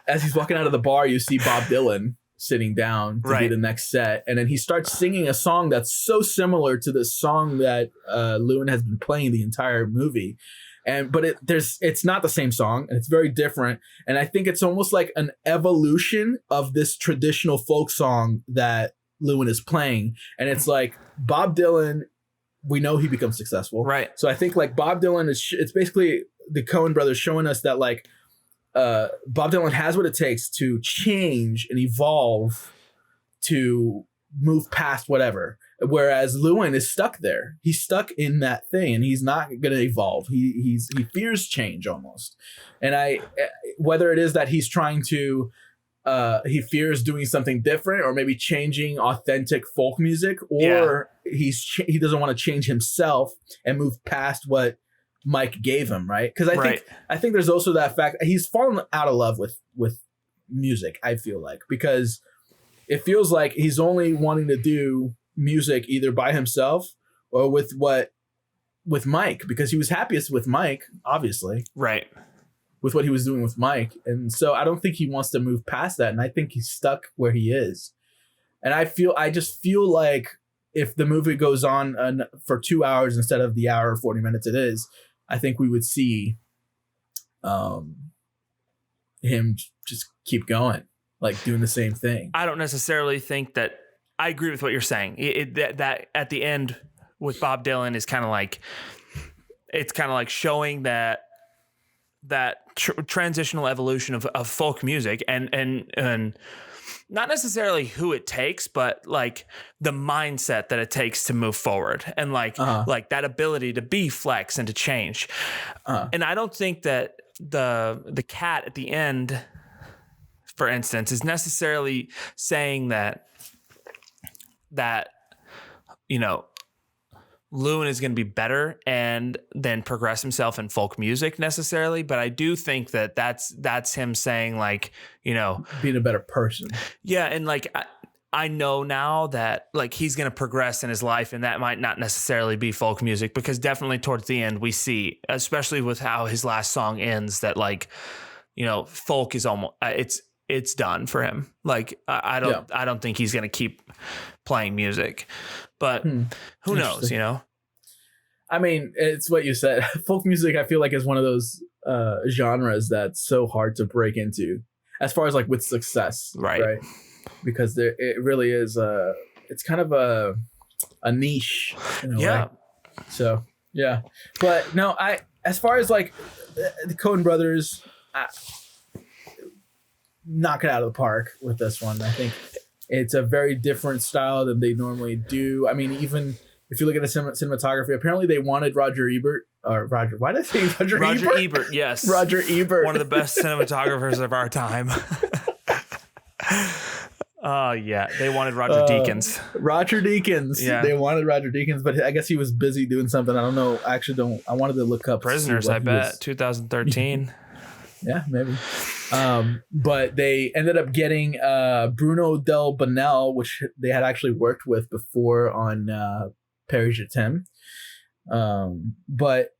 As he's walking out of the bar, you see Bob Dylan sitting down to do the next set, and then he starts singing a song that's so similar to the song that Llewyn has been playing the entire movie, but it's not the same song, and it's very different. And I think it's almost like an evolution of this traditional folk song that Llewyn is playing, and it's like Bob Dylan. We know he becomes successful, right? So I think like Bob Dylan it's basically the Coen Brothers showing us that like Bob Dylan has what it takes to change and evolve to move past whatever. Whereas Llewyn is stuck there. He's stuck in that thing and he's not going to evolve. He fears change almost. And whether it is that he's trying to, he fears doing something different or maybe changing authentic folk music, or he doesn't want to change himself and move past what Mike gave him, right? Because I think there's also that fact he's fallen out of love with music. I feel like, because it feels like he's only wanting to do music either by himself or with Mike, because he was happiest with Mike, obviously, right? With what he was doing with Mike, and so I don't think he wants to move past that, and I think he's stuck where he is. And I just feel like if the movie goes on for 2 hours instead of the hour 40 minutes it is, I think we would see him just keep going, like doing the same thing. I don't necessarily think that. I agree with what you're saying. That at the end with Bob Dylan is kind of like, it's kind of like showing that transitional evolution of folk music and not necessarily who it takes, but like the mindset that it takes to move forward and like that ability to be flex and to change. And I don't think that the cat at the end, for instance, is necessarily saying that you know, Llewyn is going to be better and then progress himself in folk music necessarily. But I do think that that's him saying, like, you know, being a better person. Yeah. And like, I know now that like he's going to progress in his life, and that might not necessarily be folk music, because definitely towards the end we see, especially with how his last song ends, that like, you know, folk is almost, it's done for him. Like, I don't think he's going to keep playing music, but who knows, you know? I mean, it's what you said. Folk music, I feel like, is one of those genres that's so hard to break into as far as like with success. Right. Because it really is, it's kind of a niche in a way. So, yeah. But no, as far as like the Coen Brothers, knock it out of the park with this one. I think it's a very different style than they normally do. I mean, even if you look at the cinematography, apparently they wanted Roger Ebert. Why did I say Roger Ebert? Roger Ebert, yes. Roger Ebert. One of the best cinematographers of our time. Oh, yeah. They wanted Roger Deakins. Roger Deakins. Yeah. They wanted Roger Deakins, but I guess he was busy doing something. I don't know. I actually don't. I wanted to look up. Prisoners, I bet. 2013. Yeah, maybe. But they ended up getting Bruno Del Bonell, which they had actually worked with before on Paris Je t'aime. But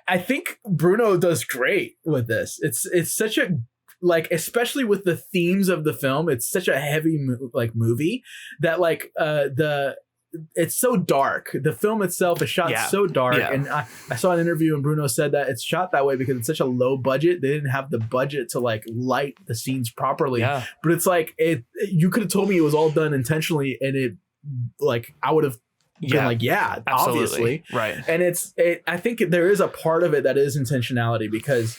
I think Bruno does great with this. It's such a, like, especially with the themes of the film, it's such a heavy movie that like it's so dark. The film itself is shot so dark. Yeah. And I saw an interview and Bruno said that it's shot that way because it's such a low budget. They didn't have the budget to like light the scenes properly. Yeah. But it's like you could have told me it was all done intentionally, and it like I would have been like, absolutely. Obviously. Right. And I think there is a part of it that is intentionality because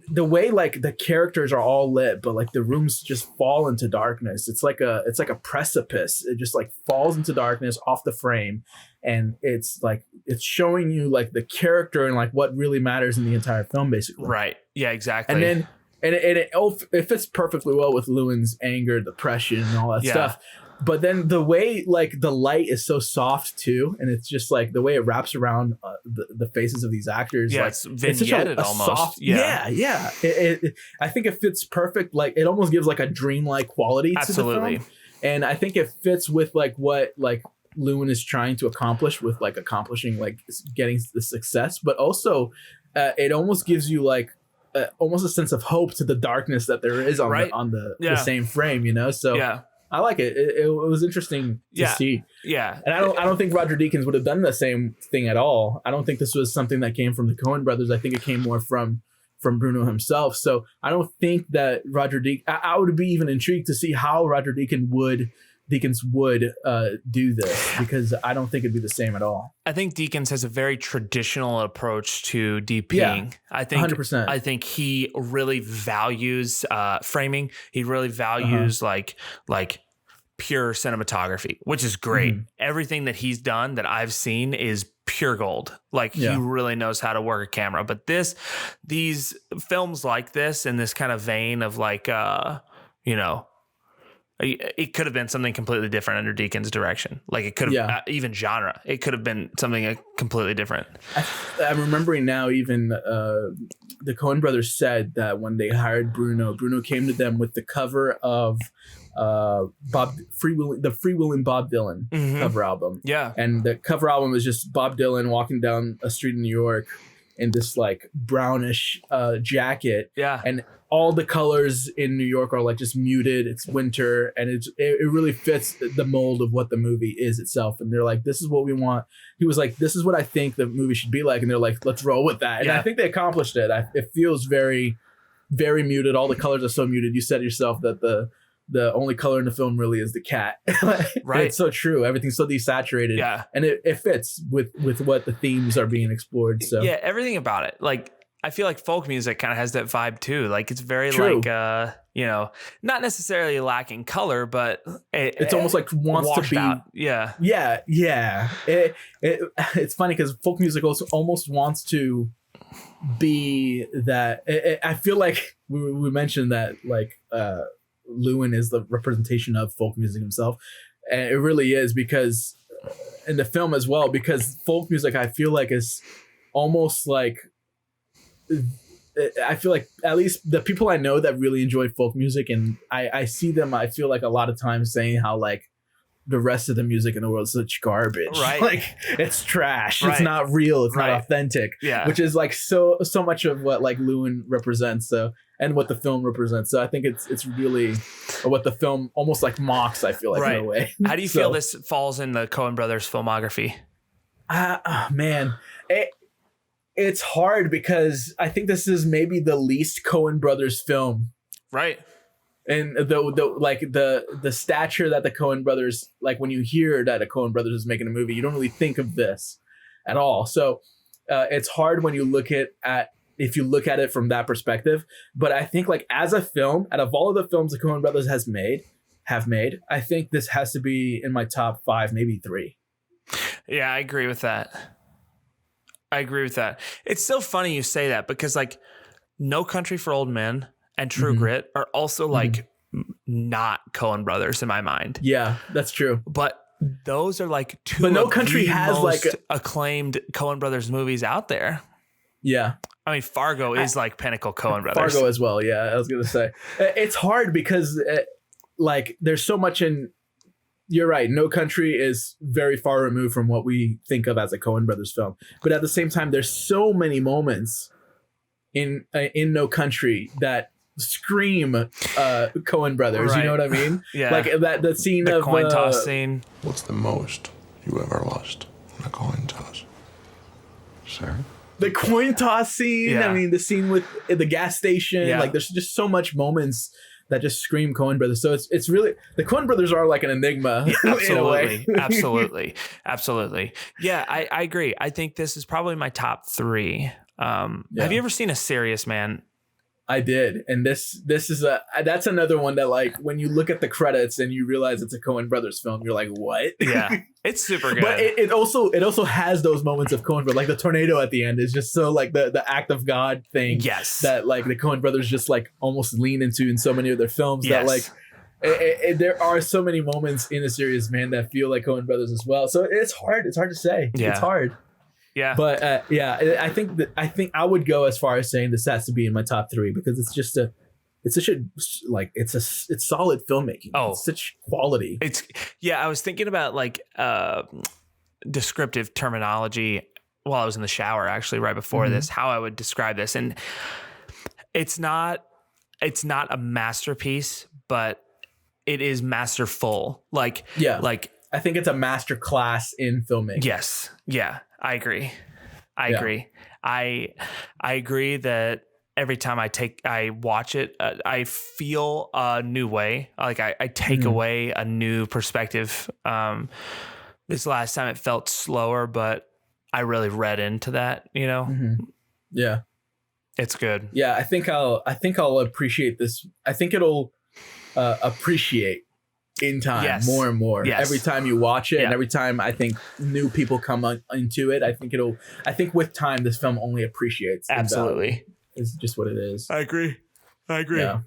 the way like the characters are all lit, but like the rooms just fall into darkness. It's like a precipice. It just like falls into darkness off the frame, and it's showing you like the character and like what really matters in the entire film, basically. Right. Yeah. Exactly. And then it fits perfectly well with Llewyn's anger, depression, and all that stuff. But then the way like the light is so soft too, and it's just like the way it wraps around the faces of these actors. Yeah, like, it's vignetted almost. Soft, yeah. I think it fits perfect. Like it almost gives like a dreamlike quality to the film. And I think it fits with like what like Llewyn is trying to accomplish with like accomplishing like getting the success, but also it almost gives you like almost a sense of hope to the darkness that there is on the same frame. You know, so yeah. I like it. It was interesting to see. Yeah. And I don't think Roger Deakins would have done the same thing at all. I don't think this was something that came from the Coen Brothers. I think it came more from Bruno himself. So I don't think that I would be even intrigued to see how Roger Deakins would do this, because I don't think it'd be the same at all. I think Deakins has a very traditional approach to DPing. Yeah, I think 100%. I think he really values framing. He really values like pure cinematography, which is great. Mm-hmm. Everything that he's done that I've seen is pure gold. Like he really knows how to work a camera. But these films like this in this kind of vein of like it could have been something completely different under Deakins' direction. Like it could have even genre. It could have been something completely different. I'm remembering now. Even the Coen Brothers said that when they hired Bruno came to them with the cover of the Freewheelin' Bob Dylan cover album. Yeah, and the cover album is just Bob Dylan walking down a street in New York in this like brownish jacket. Yeah, and all the colors in New York are like just muted. It's winter, and it really fits the mold of what the movie is itself. And they're like, this is what we want. He was like, this is what I think the movie should be like. And they're like, let's roll with that. And I think they accomplished it. It feels very, very muted. All the colors are so muted. You said yourself that the only color in the film really is the cat. Right. It's so true. Everything's so desaturated. Yeah. And it fits with what the themes are being explored. So yeah, everything about it. Like, I feel like folk music kind of has that vibe too. Like it's very true. Like, not necessarily lacking color, but it's almost like wants to be. Out. Yeah. Yeah. Yeah. It's funny because folk music also almost wants to be that. I feel like we mentioned that like Llewyn is the representation of folk music himself. And it really is, because in the film as well, because folk music, I feel like is almost like, I feel like at least the people I know that really enjoy folk music, and I see them, I feel like a lot of times saying how like the rest of the music in the world is such garbage. Right. Like it's trash. Right. It's not real. It's not authentic. Yeah. Which is like so much of what like Llewyn represents. So, and what the film represents. So I think it's really what the film almost like mocks, I feel like, in a way. How do you feel this falls in the Coen Brothers filmography? Man, it's hard because I think this is maybe the least Coen Brothers film. Right. And the stature that the Coen Brothers, like when you hear that a Coen Brothers is making a movie, you don't really think of this at all. So it's hard when you look at if you look at it from that perspective. But I think like as a film, out of all of the films the Coen Brothers have made, I think this has to be in my top 5, maybe 3. Yeah, I agree with that. It's so funny you say that because like No Country for Old Men and True Grit are also like not Coen Brothers in my mind. Yeah, that's true. But those are like two but No of Country the has most like acclaimed Coen Brothers movies out there. Yeah. I mean, Fargo is like pinnacle Coen Brothers. Fargo as well. Yeah, I was going to say. It's hard because like there's so much in... You're right. No Country is very far removed from what we think of as a Coen Brothers film. But at the same time, there's so many moments in No Country that scream Coen Brothers. Right. You know what I mean? Yeah. Like the scene the of coin toss scene. What's the most you ever lost on a coin toss? Sir? the coin toss scene. Yeah. I mean, the scene with the gas station. Yeah. Like, there's just so much moments that just scream Coen Brothers. So it's really, the Coen Brothers are like an enigma. In a way. Absolutely. Yeah, I agree. I think this is probably my top 3. Have you ever seen A Serious Man? I did, and this is that's another one that, like, when you look at the credits and you realize it's a Coen Brothers film, you're like, what? Yeah, it's super good. But it also has those moments of Coen Brothers, like the tornado at the end is just so like the act of God thing. Yes, that like the Coen Brothers just like almost lean into in so many of their films. Yes. That like there are so many moments in A Serious Man that feel like Coen Brothers as well. So it's hard to say. Yeah. It's hard. Yeah, but I think I would go as far as saying this has to be in my top 3 because it's solid filmmaking. Oh, it's such quality. I was thinking about like descriptive terminology while I was in the shower, actually, right before this, how I would describe this, and it's not a masterpiece, but it is masterful. Like I think it's a master class in filmmaking. Yes. Yeah, I agree. I agree that every time I watch it, I feel a new way. Like I take away a new perspective. This last time it felt slower, but I really read into that, you know? Yeah. It's good. Yeah, I think I'll appreciate this. I think it'll appreciate in time more and more. Every time you watch it and every time I think new people come into it, I think with time this film only appreciates. Absolutely. It's just what it is. I agree. Yeah.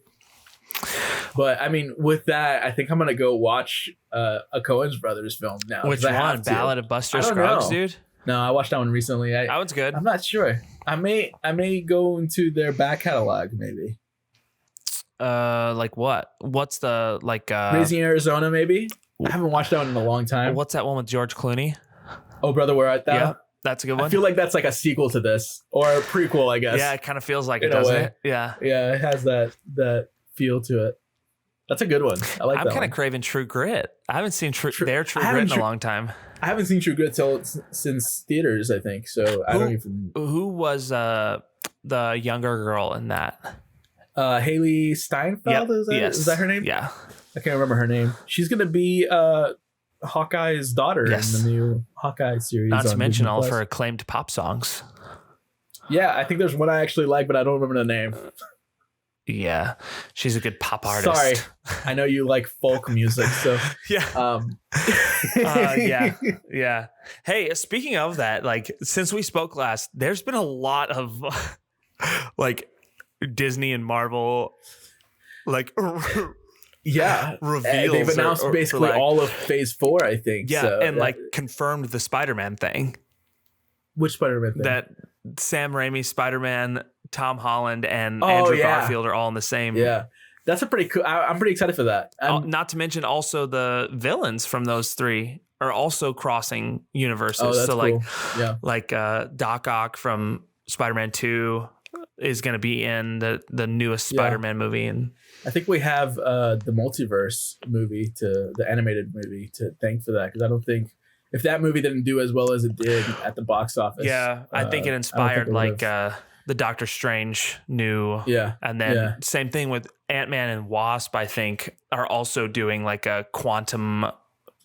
But I mean, with that, I think I'm gonna go watch a Coen Brothers film now. Which one? Ballad of Buster Scruggs, dude? No, I watched that one recently. That one's good. I'm not sure. I may go into their back catalog maybe. Like what? What's the Raising Arizona? Maybe I haven't watched that one in a long time. What's that one with George Clooney? Oh, Brother, Where Art Thou? Yeah, that's a good one. I feel like that's like a sequel to this or a prequel, I guess. Yeah, it kind of feels like it, doesn't it? Yeah, it has that feel to it. That's a good one. I like. I'm kind of craving True Grit. I haven't seen True Grit in a long time. I haven't seen True Grit since theaters, I think. So I don't even. Who was the younger girl in that? Haley Steinfeld. Yep. Is that her name? Yeah, I can't remember her name. She's gonna be Hawkeye's daughter in the new Hawkeye series. Not to mention all of her acclaimed pop songs. Yeah, I think there's one I actually like, but I don't remember the name. Yeah, she's a good pop artist. Sorry, I know you like folk music, so yeah. Yeah. Hey, speaking of that, like since we spoke last, there's been a lot of like Disney and Marvel, like reveals. They've announced basically all of Phase 4, I think. Yeah, so, and like confirmed the Spider-Man thing. Which Spider-Man thing? That Sam Raimi Spider-Man, Tom Holland, and Andrew Garfield are all in the same. Yeah, that's a pretty cool. I'm pretty excited for that. Not to mention also the villains from those 3 are also crossing universes. Oh, that's so cool. like Doc Ock from Spider-Man 2 is going to be in the newest Spider-Man movie, and I think we have the multiverse movie the animated movie to thank for that, because I don't think if that movie didn't do as well as it did at the box office. Yeah, I think it inspired the Doctor Strange new. Yeah, and then same thing with Ant-Man and Wasp. I think are also doing like a quantum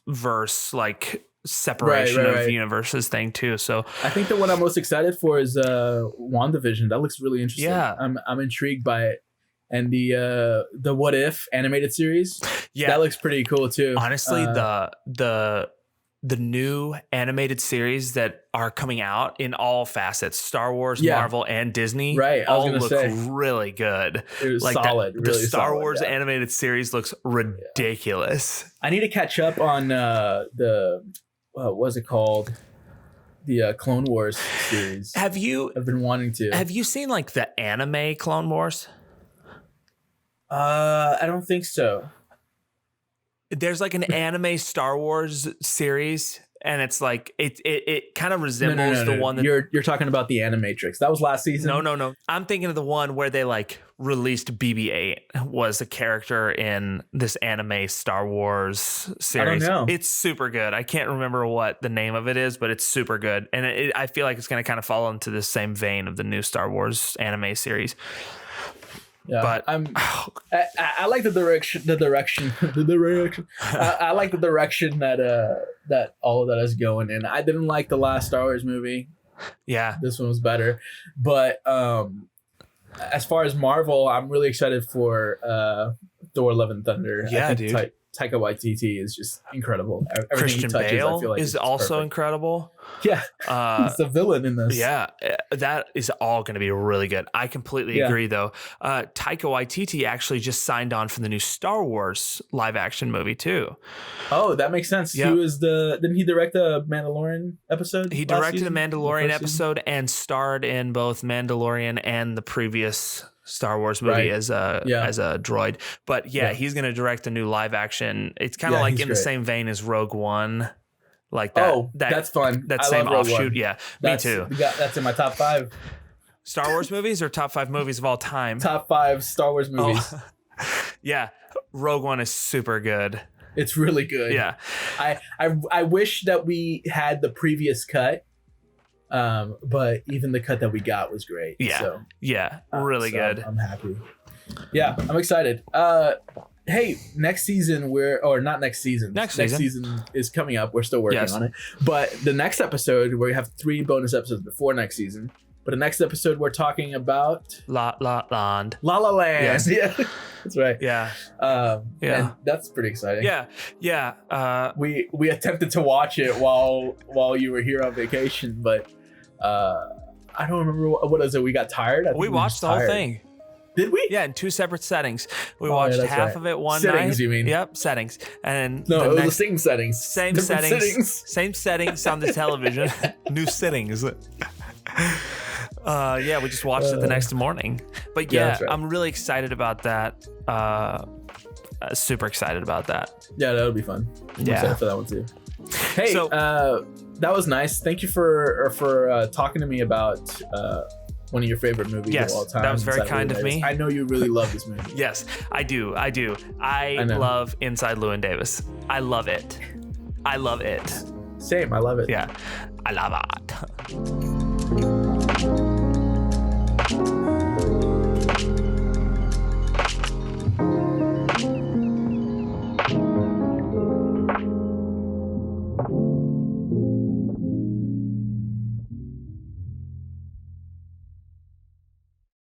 verse like separation of universes thing too. So I think the one I'm most excited for is WandaVision. That looks really interesting. Yeah. I'm intrigued by it. And the What If animated series, that looks pretty cool too. Honestly, the new animated series that are coming out in all facets, Star Wars, Marvel, and Disney, all look really good. It was like solid. The Star Wars animated series looks ridiculous. I need to catch up on what's it called? The Clone Wars series. I've been wanting to. Have you seen like the anime Clone Wars? I don't think so. There's like an anime Star Wars series, and it's like it kind of resembles the one that you're talking about, the Animatrix. That was last season. No. I'm thinking of the one where they like released BB-8 was a character in this anime Star Wars series. I don't know. It's super good. I can't remember what the name of it is, but it's super good, and I feel like it's going to kind of fall into the same vein of the new Star Wars anime series. Yeah, but I like the direction. I like the direction that all of that is going in. I didn't like the last Star Wars movie. Yeah, this one was better. But as far as Marvel, I'm really excited for Thor: Love and Thunder. Yeah, dude. Taika Waititi is just incredible. Everything Christian he touches, Bale I feel like is also perfect. incredible. Yeah, he's the villain in this. Yeah, that is all going to be really good. I completely agree, though. Taika Waititi actually just signed on for the new Star Wars live action movie too. Oh, that makes sense. Yep. He was didn't he direct the Mandalorian episode? He directed the Mandalorian episode and starred in both Mandalorian and the previous Star Wars movie as a droid. But he's going to direct a new live action. It's kind of like in the same vein as Rogue One. Like that. Oh, that's fun. That same offshoot. Yeah, me too. That's in my top 5. Star Wars movies or top 5 movies of all time? Top 5 Star Wars movies. Oh. Yeah, Rogue One is super good. It's really good. Yeah. I wish that we had the previous cut. But even the cut that we got was great. Yeah. So, really good. I'm happy. Yeah, I'm excited. Hey, next season next season is coming up. We're still working on it. But the next episode, we have 3 bonus episodes before next season. But the next episode, we're talking about La La Land. La La Land. Yes. Yeah, that's right. Yeah. And that's pretty exciting. Yeah. We attempted to watch it while you were here on vacation, but I don't remember what is it. We got tired. We watched the whole thing. Did we? Yeah, in 2 separate settings. We watched half of it one night. Settings, you mean? Yep, settings. And no, it was the same settings. Same settings. Same settings on the television. New settings. We just watched it the next morning. But right. I'm really excited about that. Super excited about that. Yeah, that'll be fun. I'm excited for that one too. Hey, so, that was nice. Thank you for talking to me about one of your favorite movies of all time. That was very kind of me. I know you really love this movie. Yes, I do. I love Inside Llewyn Davis. I love it. Same. I love it. Yeah, I love it.